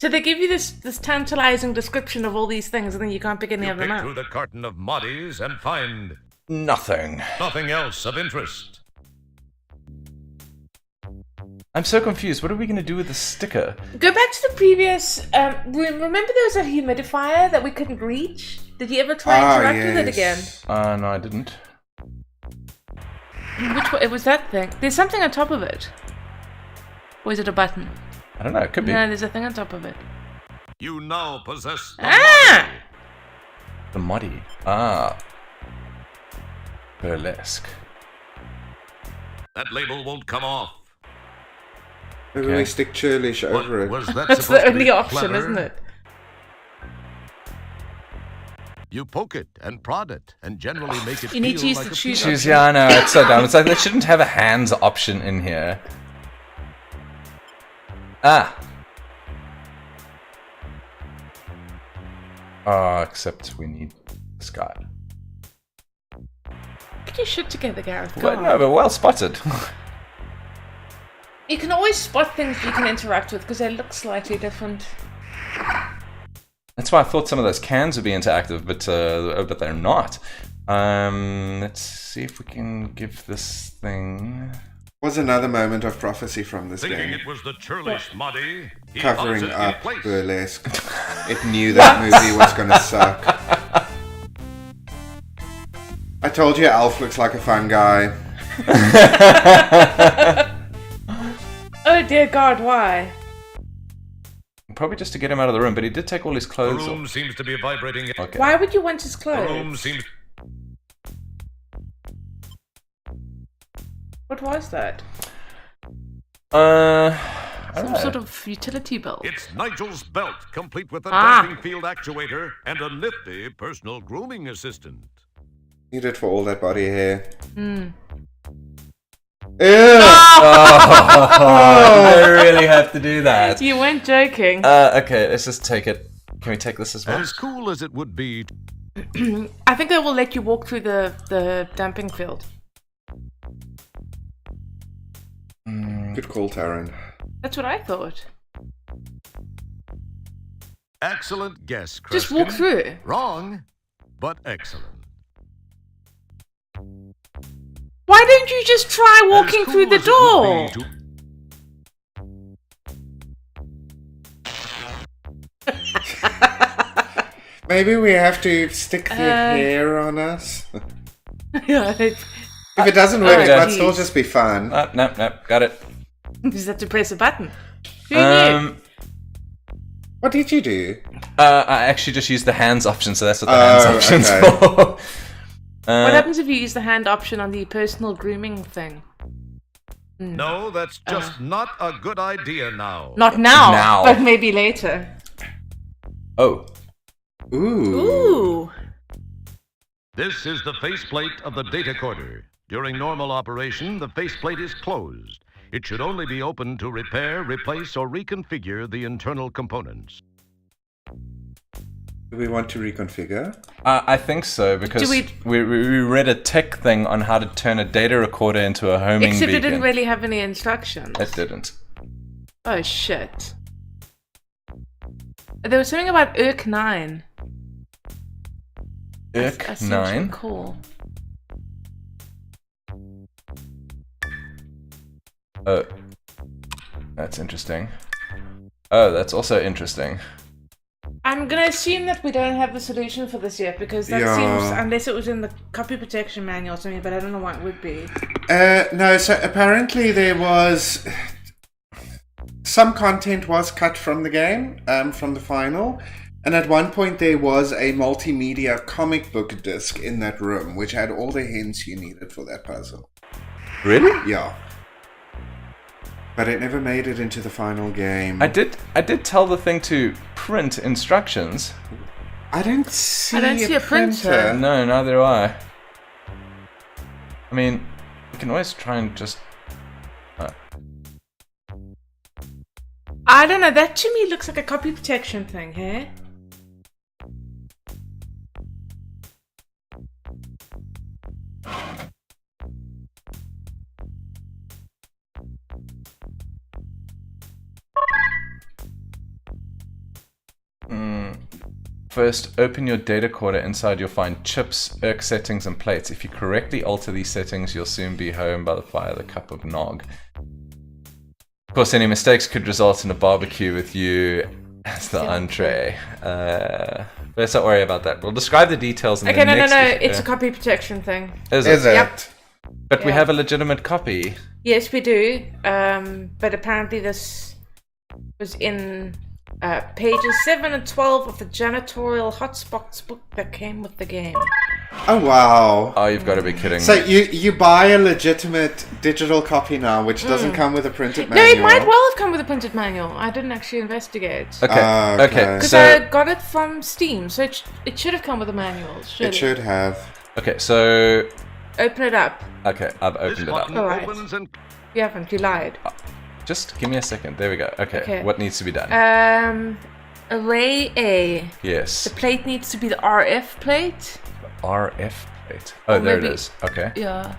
So they give you this tantalizing description of all these things, and then you can't pick any of them Pick out. through the carton of moddies and find Nothing. nothing else of interest. I'm so confused. What are we going to do with the sticker? Go back to the previous room. Remember there was a humidifier that we couldn't reach? Did you ever try and interact with it again? No, I didn't. Which one? It was that thing. There's something on top of it. Or is it a button? I don't know. It could be. No, there's a thing on top of it. You now possess the The moddy. Ah. Burlesque. That label won't come off. Maybe we stick Churlish over it. Was that That's supposed the to be only option, clever? isn't it? You poke it and prod it and generally make it You need to feel use like the a choose piece. Choose, yeah, I know. It's so dumb. It's like they shouldn't have a hands option in here. Ah. Oh, except we need this guy. Get your shit together, Gareth. Well, no, but well spotted. You can always spot things you can interact with because they look slightly different. That's why I thought some of those cans would be interactive, but they're not. Let's see if we can give this thing... Was another moment of prophecy from this Thinking game. it was the churlish moddy, he Covering holds it in up place. Burlesque. It knew that movie was gonna suck. I told you Alf looks like a fun guy. Oh dear God, why? Probably just to get him out of the room, but he did take all his The clothes room off. seems to be vibrating. Okay. Why would you want his The clothes? room seems... What was that? Some sort of utility belt. It's Nigel's belt, complete with a Ah. damping field actuator and a nifty personal grooming assistant. Need it for all that body hair. Hmm. Ew! I really have to do that. You weren't joking. Okay, let's just take it. Can we take this as well? As cool as it would be... I think they will let you walk through the damping field. Good call, Tarryn. That's what I thought. Excellent guess, Kreskin. Just walk through. Wrong, but excellent. Why don't you just try walking through the door? Maybe we have to stick the hair on us. Yeah, if it doesn't work, it might still just be fun. No, got it. You just have to press a button. Who knew? What did you do? I actually just used the hands option, so that's what the hands option's for. What happens if you use the hand option on the personal grooming thing? No, that's just not a good idea now. Not now, but maybe later. Oh. Ooh. This is the faceplate of the data corder. During normal operation, the faceplate is closed. It should only be opened to repair, replace, or reconfigure the internal components. Do we want to reconfigure? I think so, because we read a tech thing on how to turn a data recorder into a homing Except beacon. it didn't really have any instructions. It didn't. Oh, shit. There was something about IRC 9. IRC 9? Cool. Oh. That's interesting. Oh, that's also interesting. I'm gonna assume that we don't have the solution for this yet, because that seems, unless it was in the copy protection manual or something, but I don't know what it would be. No, so apparently there was... Some content was cut from the game, from the final, and at one point there was a multimedia comic book disc in that room, which had all the hints you needed for that puzzle. Really? Yeah. But it never made it into the final game. I did tell the thing to print instructions. I don't see a printer. No, neither do I. I mean, you can always try and just... I don't know, that to me looks like a copy protection thing, hey? First, open your data corder. Inside you'll find chips, IRC settings, and plates. If you correctly alter these settings, you'll soon be home by the fire of the cup of nog. Of course, any mistakes could result in a barbecue with you as the entree. Let's not worry about that. We'll describe the details in the next... No, it's a copy protection thing. Is it? Yep. But we have a legitimate copy. Yes, we do. But apparently this was in pages 7 and 12 of the janitorial hotspots book that came with the game. Oh, wow. Oh, you've got to be kidding So me. you buy a legitimate digital copy now, which doesn't come with a printed manual? No, it might well have come with a printed manual. I didn't actually investigate. Okay. Because I got it from Steam, so it should have come with a manual. It should have. Okay, so... Open it up. Okay, I've opened it up. Alright. You haven't, you lied. Just give me a second. There we go. Okay, what needs to be done? Array A. Yes. The plate needs to be the RF plate. RF plate. Oh, there it is. Okay. Yeah.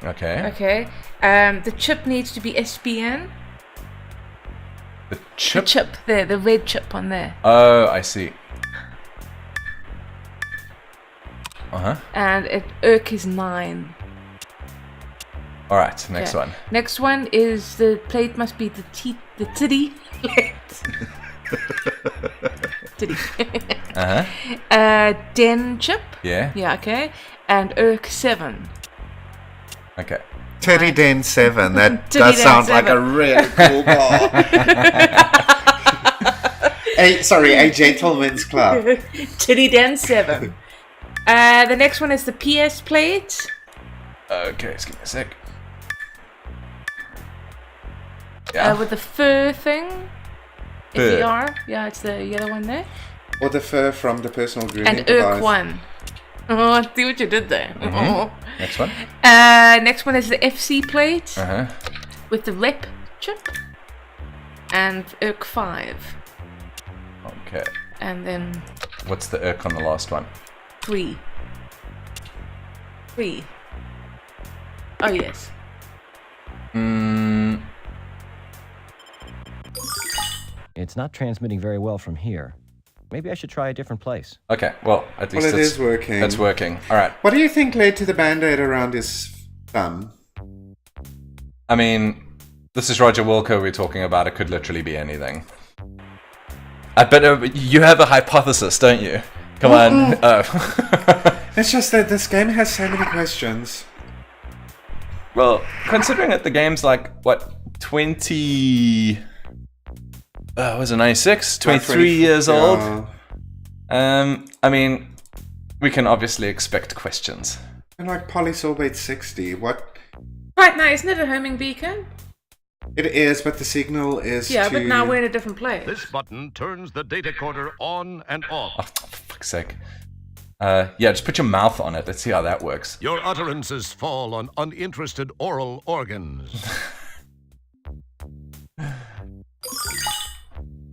Okay. Okay. The chip needs to be SBN. The chip? The chip there, the red chip on there. Oh, I see. Uh-huh. And IRC is 9. Alright, next one. Next one is the plate must be the titty plate. Titty. Den chip. Yeah. Yeah, okay. And IRC 7. Okay. Teddy Den 7. That does sound like a really cool bar. A gentleman's club. Titty Den 7. The next one is the PS plate. Okay, just give me a sec. Yeah. With the fur thing. Fur. FER. Yeah, it's the yellow one there. Or the fur from the personal grooming And device. IRC 1. Oh, see what you did there. Oh. Next one. Next one is the FC plate. With the rep chip. And IRC 5. Okay. And then... What's the IRC on the last one? 3. Oh, yes. It's not transmitting very well from here. Maybe I should try a different place. Okay, well, at least Well, it is working. It's working. All right. What do you think led to the band-aid around his thumb? I mean, this is Roger Wilco we're talking about. It could literally be anything. I bet you have a hypothesis, don't you? Come on. Oh. It's just that this game has so many questions. Well, considering that the game's like, what, 20... was it 96? 23 years old? I mean, we can obviously expect questions. And like Polysorbate 60, what? Right now, isn't it a homing beacon? It is, but the signal is Yeah, to... but now we're in a different place. This button turns the data recorder on and off. Oh, for fuck's sake. Yeah, just put your mouth on it. Let's see how that works. Your utterances fall on uninterested oral organs.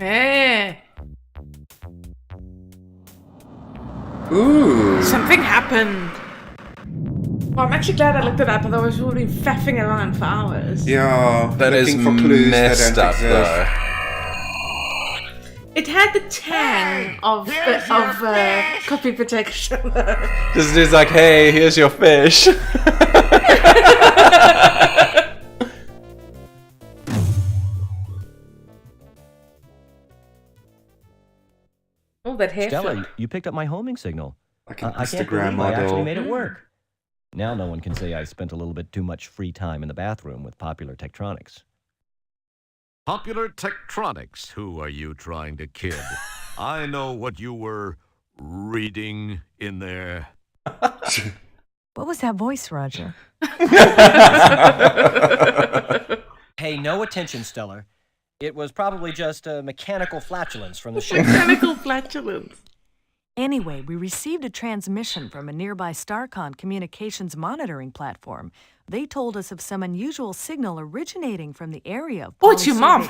Hey. Ooh. Something happened. Well, I'm actually glad I looked it up, otherwise we would have been faffing around for hours. Yeah, that is looking for clues messed that up, don't though. It had the tang of copy protection. This dude's like, hey, here's your fish. Oh, that hair Stella, flip. you picked up my homing signal. Like an I can't Instagram believe I actually model. made it work. Now no one can say I spent a little bit too much free time in the bathroom with Popular Tektronix. Popular Tektronix, who are you trying to kid? I know what you were reading in there. What was that voice, Roger? Pay no attention, Stellar. It was probably just a mechanical flatulence from the ship. Mechanical flatulence. Anyway, we received a transmission from a nearby StarCon communications monitoring platform. They told us of some unusual signal originating from the area of Oh, it's your mom.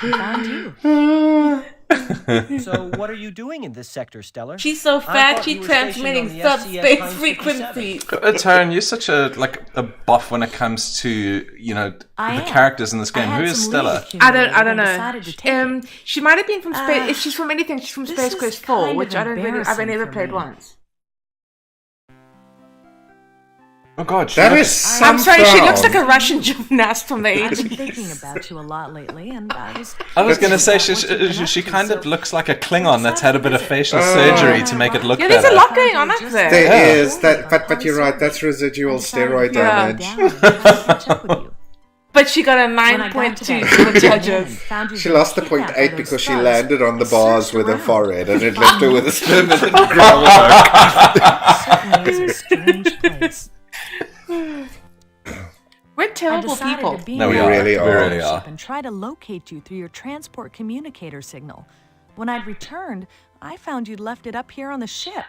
Found you. So what are you doing in this sector, Stellar? She's so I fat, thought you she's were stationed transmitting on the SCS subspace Times 57. frequencies. Tarryn, you're such a buff when it comes to, you know, I the am. characters in this game. I had Who is some Stella? lead I don't accumulated and know. decided to take it. She might have been from Space. If she's from anything, she's from This Space is Quest 4, kind which of I've only embarrassing ever for played me. once. Oh god, That is some I'm sorry, she looks frown. like a Russian gymnast from the I've 80s. been thinking about you a lot lately, and I I was gonna say what you've been up she to, kind of so looks like a Klingon that's had a bit of facial Oh. surgery to make it look Yeah, there's better. a lot going on up there. There Yeah. is that, but you're right. That's residual steroid Yeah. damage. But she got a When I got 9.2 to for the that judges. found you She being lost the kidnapped 0.8 by because those she thugs. landed on the I bars searched with her around. forehead, and it left her with a permanent gravel. Certainly is a strange place. We're I terrible decided people. to beam No, we you are. really to are. the We really ship are. and try to locate you through your transport communicator signal. When I'd returned, I found you'd left it up here on the ship.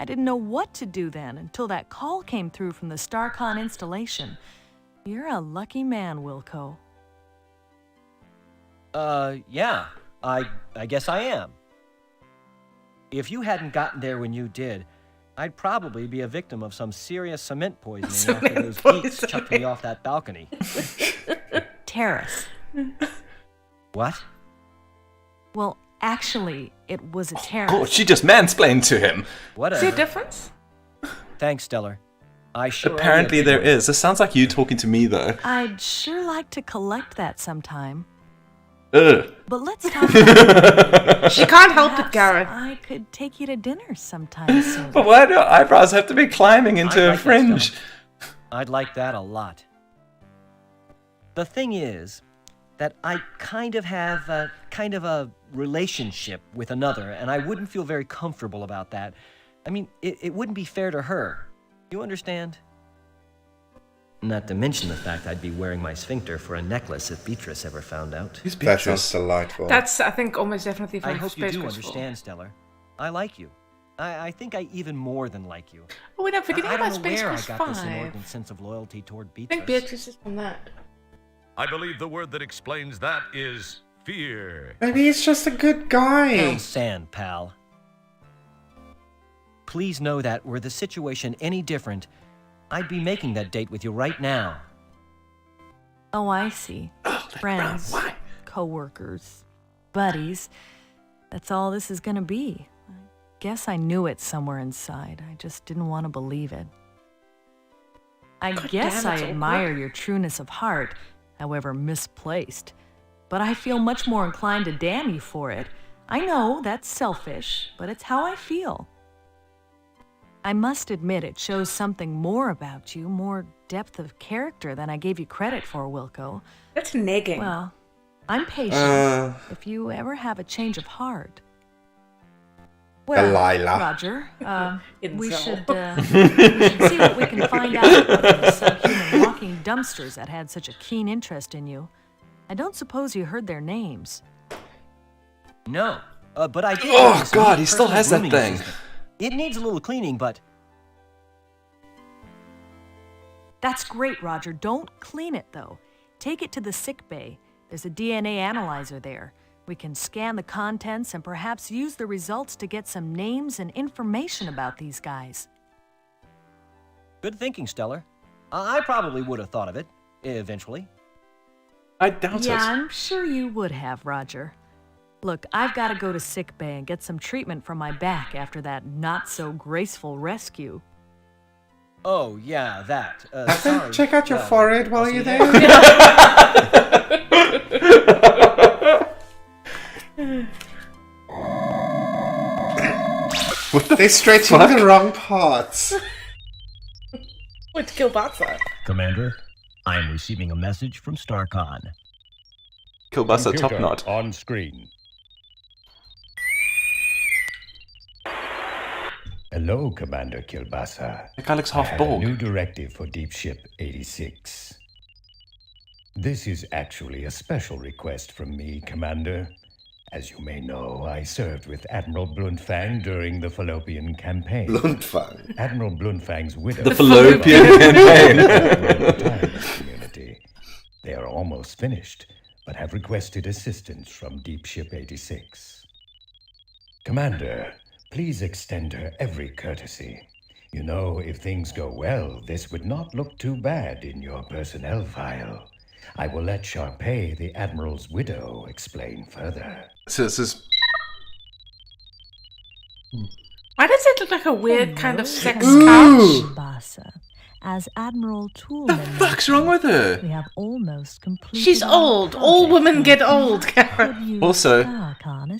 I didn't know what to do then until that call came through from the StarCon installation. You're a lucky man, Wilco. Yeah. I guess I am. If you hadn't gotten there when you did, I'd probably be a victim of some serious cement poisoning after those geeks chucked me off that balcony. Terrace. What? Well, actually, it was a terrace. Oh, she just mansplained to him. Whatever. See a difference? Thanks, Stellar. I sure owe you a Apparently big there one. is. This sounds like you talking to me though. I'd sure like to collect that sometime. Ugh. But let's talk about it. She can't help it, Perhaps Gareth. I could take you to dinner sometime soon. But why do eyebrows have to be climbing into I'd a like that, fringe? Stella. I'd like that a lot. The thing is that I kind of have a relationship with another, and I wouldn't feel very comfortable about that. I mean, it wouldn't be fair to her. You understand? Not to mention the fact I'd be wearing my sphincter for a necklace if Beatrice ever found out. Who's That Beatrice? is delightful. That's, I think, almost definitely from I hope you Space do Quest 4. understand, Stellar. I like you. I think I even more than like you. Oh, wait, I'm forgetting I about don't know Space where I Quest got 5. this inordinate sense of loyalty toward I Beatrice. think Beatrice is from that. I believe the word that explains that is fear. Maybe he's just a good guy. Pound sand, pal. please know that were the situation any different, I'd be making that date with you right now. Oh, I see. Friends, co-workers, buddies. That's all this is gonna be. I guess I knew it somewhere inside. I just didn't want to believe it. I guess I admire your trueness of heart, however misplaced. But I feel much more inclined to damn you for it. I know that's selfish, but it's how I feel. I must admit it shows something more about you, more depth of character than I gave you credit for, Wilco. That's negging. Well, I'm patient if you ever have a change of heart. Well, Delilah. Roger, we should see what we can find out about those subhuman walking dumpsters that had such a keen interest in you. I don't suppose you heard their names. No, but I did. Oh, God, he still has that thing. It needs a little cleaning, but... That's great, Roger. Don't clean it, though. Take it to the sick bay. There's a DNA analyzer there. We can scan the contents and perhaps use the results to get some names and information about these guys. Good thinking, Stellar. I probably would have thought of it, eventually. I doubt it. Yeah, I'm sure you would have, Roger. Look, I've got to go to sick bay and get some treatment for my back after that not-so-graceful rescue. Oh, yeah, that. Sorry. Check out your forehead while you're there. They're stretching the wrong parts. With Kielbasa. Commander, I'm receiving a message from StarCon. Kielbasa top knot. On screen. Hello, Commander Kielbasa. That guy looks half I have Borg. a new directive for Deep Ship 86. This is actually a special request from me, Commander. As you may know, I served with Admiral Bluntfang during the Fallopian Campaign. Bluntfang. Admiral Bluntfang's widow. The Fallopian Campaign. Community. They are almost finished, but have requested assistance from Deep Ship 86. Commander, please extend her every courtesy. You know, if things go well, this would not look too bad in your personnel file. I will let Sharpay, the Admiral's widow, explain further. So this is... Why does it look like a weird kind of sex Ooh. couch? Basa. As Admiral Toolman... What the fuck's wrong with her? We have almost completed... She's old. All women get old, Gareth. Also,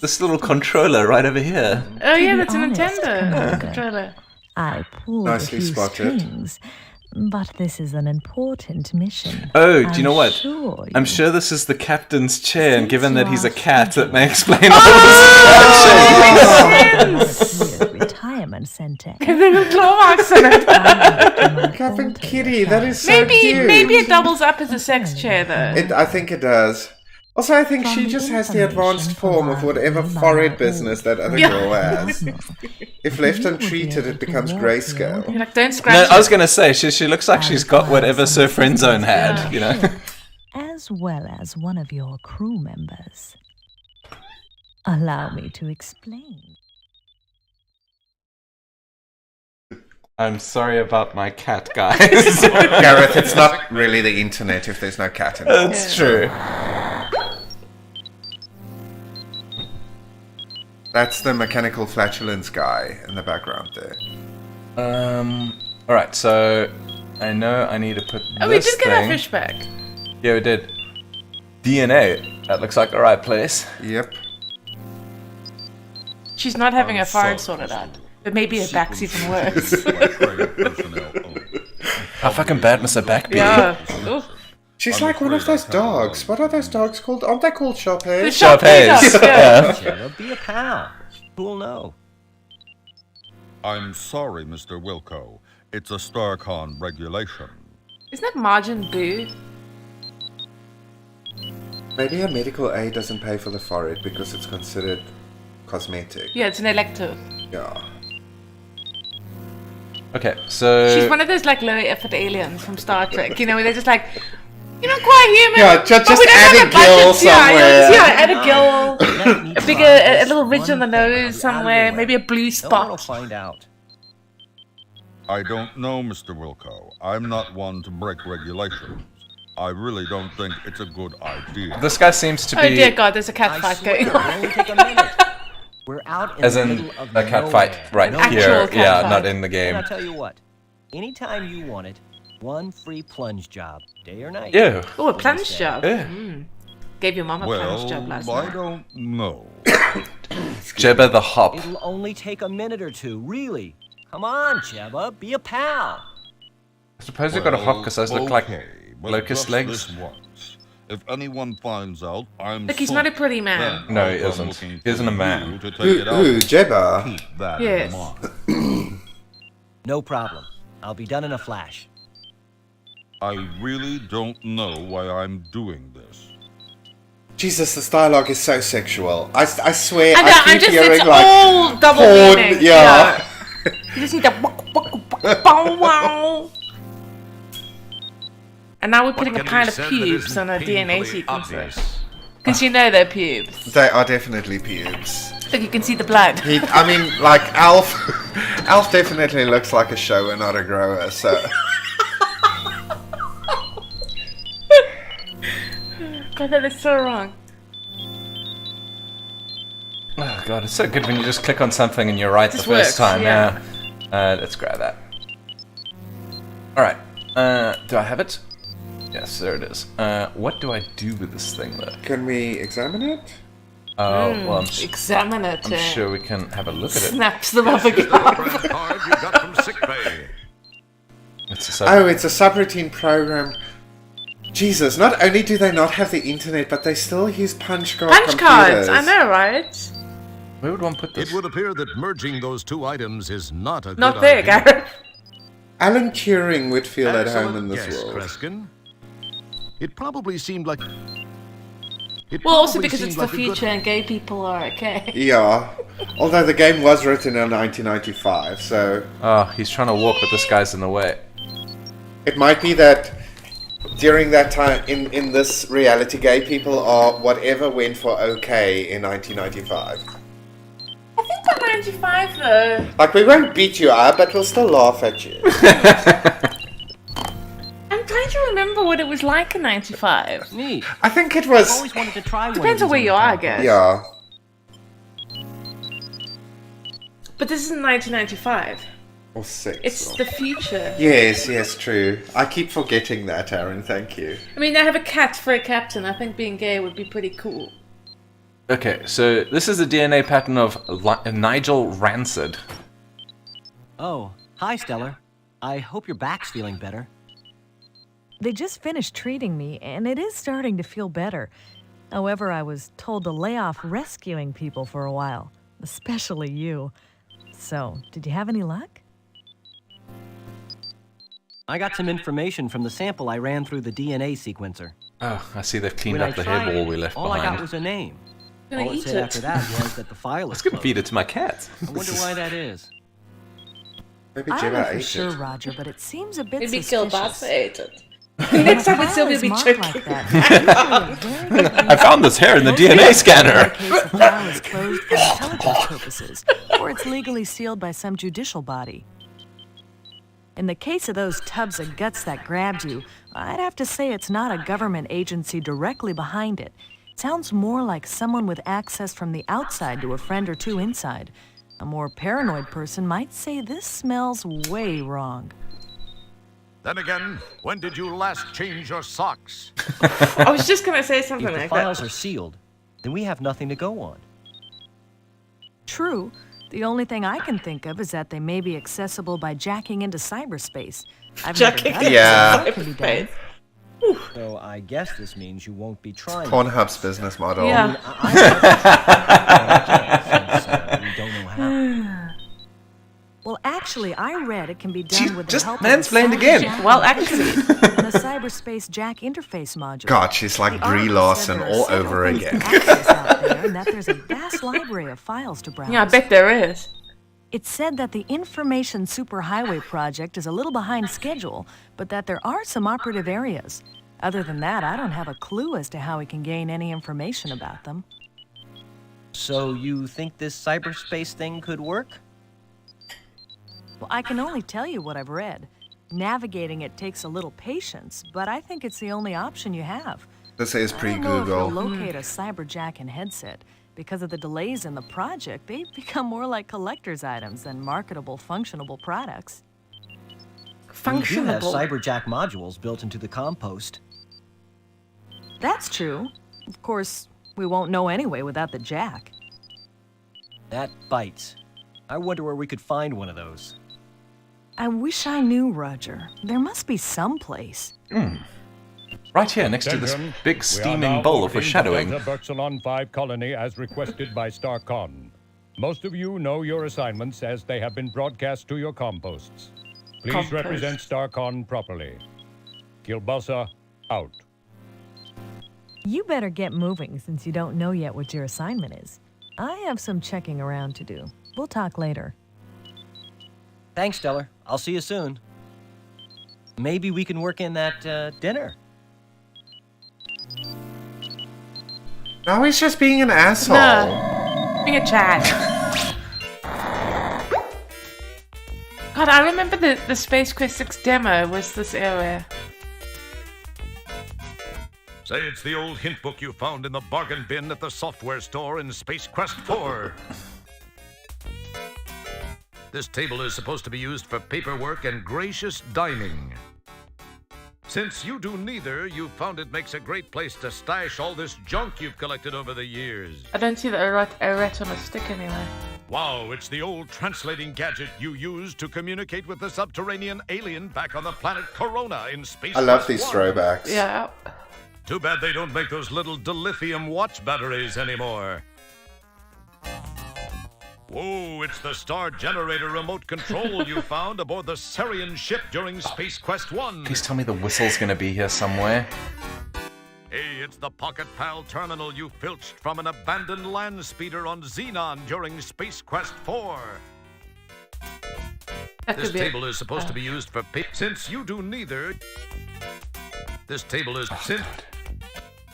this little controller right over here. Oh yeah, that's a Nintendo controller. I pulled Nicely a few spotted. strings, but this is an important mission. Oh, do you know what? Sure I'm sure this is the captain's chair, and given that he's a you are cat, that may explain all this action. Retirement center. There's claw marks in it. Captain Kitty, that is so cute. Maybe it doubles up as a sex chair though. I think it does. Also, I think she just has the advanced form of whatever forehead business that other girl has. If left untreated, it becomes grayscale. You're like, don't scratch. No, I was going to say, she looks like she's got whatever Sir Friendzone had, you know? As well as one of your crew members. Allow me to explain. I'm sorry about my cat, guys. Gareth, it's not really the internet if there's no cat involved. That's true. That's the mechanical flatulence guy in the background there. Alright, so I know I need to put Oh, we this did get our thing- fish back. Yeah, we did. DNA. That looks like the right place. Yep. She's not having her forehead sorted out. But maybe her back's even worse. How fucking bad must her back be? Yeah. Oof. She's like one of those dogs. What are those dogs called? Aren't they called Sharpays? The Sharpay dogs, yeah. Yeah, be a pal. Who'll know? I'm sorry, Mr. Wilco. It's a StarCon regulation. Isn't that Margin Boo? Maybe a medical aid doesn't pay for the forehead because it's considered cosmetic. Yeah, it's an elective. Yeah. Okay, so... She's one of those like low effort aliens from Star Trek, you know, where they're just like, you're not quite human. Yeah, but just we don't add have a gill budget." Yeah, somewhere. add a gill, a little ridge on the nose somewhere, maybe a blue No one will spot. find out. I don't know, Mr. Wilco. I'm not one to break regulations. I really don't think it's a good idea. This guy seems to be... Oh dear God, there's a cat fight going on. We're out in As the in middle of a cat nowhere. fight right Nowhere. here. Yeah, fight. not in the game. And I'll tell you what. Anytime you want it, one free plunge job, day or night. Ew. Oh, a plunge job. Ew. Mm. Gave your mom a plunge job last I night. don't know. Jebba the Hop. It'll only take a minute or two, really. Come on, Jebba, be a pal. I suppose you've got a hop because those look like but locust just legs. this once. If anyone finds out, I'm Look, he's sorry. not a pretty man. Then No, I'll he come isn't. looking He isn't a for man. you to take Who, it out. Jebba? Keep that Yes. in mind. No problem. I'll be done in a flash. I really don't know why I'm doing this. Jesus, this dialogue is so sexual. I swear, I know, I I'm keep just, hearing it's like all double porn, meaning. yeah. You just need the bow wow. And now we're putting a pile of pubes on a DNA sequencer. Because you know they're pubes. They are definitely pubes. Look, you can see the blood. I mean, like Alf. Alf definitely looks like a shower, not a grower. So. God, that is so wrong. Oh god, it's so good when you just click on something and you're right the Just first works, time. yeah. Let's grab that. Alright. Do I have it? Yes, there it is. What do I do with this thing though? Can we examine it? Oh, well, Examine it. I'm sure we can have a look at it. Snaps the rubber glove. Card you got from sickbay. It's a Oh, it's a subroutine program. Jesus, not only do they not have the internet, but they still use punch card Punch computers. cards, I know, right? Where would one put this? It would appear that merging those two items is not a Not good there, idea. Gareth. Alan Turing would feel at home Excellent in this guess, world. Kreskin. It probably seemed like... Well, also because it's the future and gay people are okay. Yeah, although the game was written in 1995, so... Oh, he's trying to walk, but this guy's in the way. It might be that during that time, in this reality, gay people are whatever went for okay in 1995. I think by 95 though. Like, we won't beat you up, but we'll still laugh at you. I'm trying to remember what it was like in 95. Neat. I think it was... I've always wanted to try one. Depends on where you are, I guess. Yeah. But this isn't 1995. Or 6. It's the future. Yes, true. I keep forgetting that, Tarryn, thank you. I mean, they have a cat for a captain. I think being gay would be pretty cool. Okay, so this is the DNA pattern of Nigel Rancid. Oh, hi, Stellar. I hope your back's feeling better. They just finished treating me, and it is starting to feel better. However, I was told to lay off rescuing people for a while, especially you. So, did you have any luck? I got some information from the sample I ran through the DNA sequencer. Oh, I see they've cleaned When up I the tried hairball it, we left all I got behind. was a name. Gonna All it eat said it. after that was that the file is Let's go closed. feed it to my cat. I wonder why that is. Maybe I don't know Jebba for ate sure, it. Roger, but it seems a bit Maybe suspicious. Kilbasa ate it. Next time it's Sylvia File be is marked choking. like that. Usually a very I found this hair in the DNA scanner. In case the file is closed for intelligence purposes, or it's legally sealed by some judicial body. In the case of those tubs of guts that grabbed you, I'd have to say it's not a government agency directly behind it. It sounds more like someone with access from the outside to a friend or two inside. A more paranoid person might say this smells way wrong. Then again, when did you last change your socks? I was just gonna say something If the like files that. are sealed, then we have nothing to go on. True. The only thing I can think of is that they may be accessible by jacking into cyberspace. I've Jacking never done it, Yeah. but that can be done. So I guess this means you won't be trying. Pornhub's business model. Yeah. We don't know how. Well, actually, I read it can be done with the just help mansplained of a again. cyber Well, jack actually. and a cyberspace jack interface module. God, she's like The Brie article Larson said there are all several over things again. to access out there, and that there's a vast library of files to browse. Yeah, I bet there is. It said that the Information Superhighway project is a little behind schedule, but that there are some operative areas. Other than that, I don't have a clue as to how we can gain any information about them. So you think this cyberspace thing could work? Well, I can only tell you what I've read. Navigating it takes a little patience, but I think it's the only option you have. This is I don't know if pre-Google. you'll locate a cyberjacking headset. Because of the delays in the project, they've become more like collector's items than marketable, functionable products. We do have cyberjack modules built into the compost. That's true. Of course, we won't know anyway without the jack. That bites. I wonder where we could find one of those. I wish I knew, Roger. There must be some place. Right here, next to this big steaming bowl of foreshadowing. The Berxalon 5 colony as requested by StarCon. Most of you know your assignments as they have been broadcast to your composts. Please represent StarCon properly. Kilbasa, out. You better get moving since you don't know yet what your assignment is. I have some checking around to do. We'll talk later. Thanks, Stellar. I'll see you soon. Maybe we can work in that dinner. No, he's just being an asshole. No. Being a Chad. God, I remember the Space Quest 6 demo was this area. Say it's the old hint book you found in the bargain bin at the software store in Space Quest 4. This table is supposed to be used for paperwork and gracious dining. Since you do neither, you found it makes a great place to stash all this junk you've collected over the years. I don't see the arete on a stick anywhere. Wow, it's the old translating gadget you used to communicate with the subterranean alien back on the planet Corona in Space I love Quest these 1. throwbacks. Yeah. Too bad they don't make those little dilithium watch batteries anymore. Whoa, it's the star generator remote control you found aboard the Sarian ship during Space Quest 1. Please tell me the whistle's gonna be here somewhere. Hey, it's the Pocket Pal terminal you filched from an abandoned land speeder on Xenon during Space Quest 4. This table is supposed to be used for since you do neither. This table is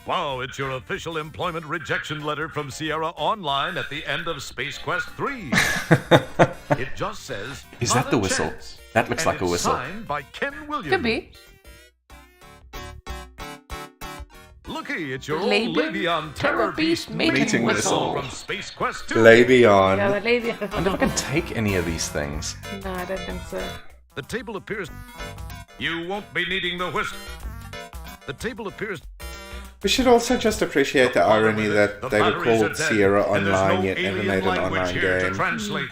Wow, it's your official employment rejection letter from Sierra Online at the end of Space Quest 3. It just says, Is that the whistle? That looks like a whistle. Signed by Ken Williams. Could be. Looky, it's your old Labion Terror Beast mating whistle from Space Quest 2. Labion. Yeah, the Labion. I wonder if I can take any of these things. No, I don't think so. The table appears... You won't be needing the whistle. The table appears... We should also just appreciate the irony that they were called Sierra Online yet never made an online game.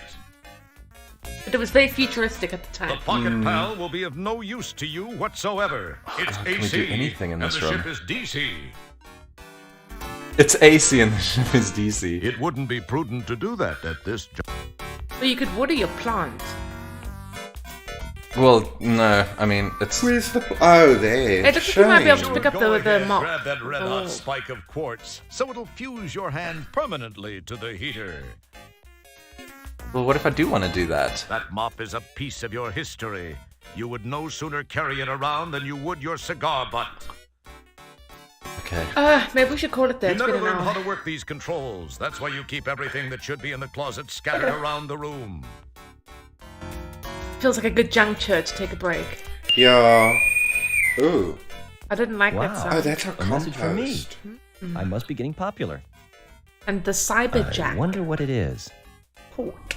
But it was very futuristic at the time. The Pocket Pal will be of no use to you whatsoever. It's Can we AC, do anything in and this the room? ship is DC. It's AC and the ship is DC. It wouldn't be prudent to do that at this Well, you could water your plant. Well, no, I mean, it's... Where's the... Oh, there. Hey, look, you might be able to pick up Go the ahead, mop. grab that red-hot Oh. spike of quartz, so it'll fuse your hand permanently to the heater. Well, what if I do want to do that? That mop is a piece of your history. You would no sooner carry it around than you would your cigar butt. Okay. Maybe we should call it there. You It's never been an learned hour. how to work these controls. That's why you keep everything that should be in the closet scattered around the room. Feels like a good juncture to take a break. Yeah. Ooh. I didn't like that Wow. sound. Oh, that's our A message from me. compost. I must be getting popular. And the cyberjack. I wonder what it is. Port.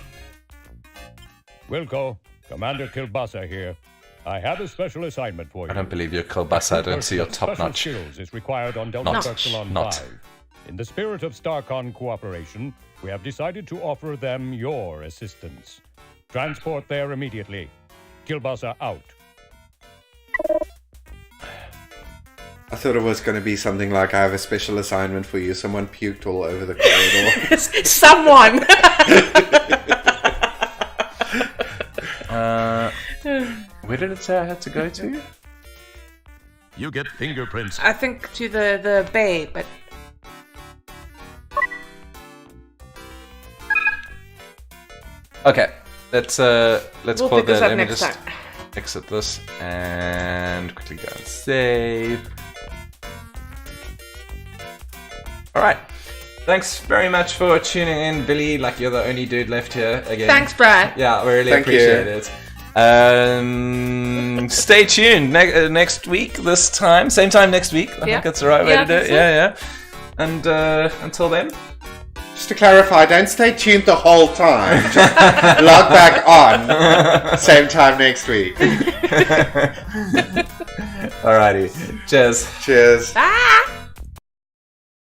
Wilco, Commander Kilbasa here. I have a special assignment for you. I don't believe you're Kilbasa. I don't see your Special top-notch. skills is required on Delta Not. Berxalon Not. 5. In the spirit of StarCon cooperation, we have decided to offer them your assistance. Transport there immediately. Kilbasa out. I thought it was going to be something like, I have a special assignment for you. Someone puked all over the corridor. Someone! Where did it say I had to go to? You get fingerprints. I think to the bay, but... Okay, let's We'll call pick this that. up Let me next just time. exit this and quickly go and save. Alright. Thanks very much for tuning in, Billy. Like, you're the only dude left here again. Thanks, Brad. Yeah, we really Thank you. appreciate it. Stay tuned next week. This time, same time next week. I think that's the right way to do it. Yeah. And until then. Just to clarify, don't stay tuned the whole time. Just log back on. Same time next week. Alrighty. Cheers. Cheers. Ah!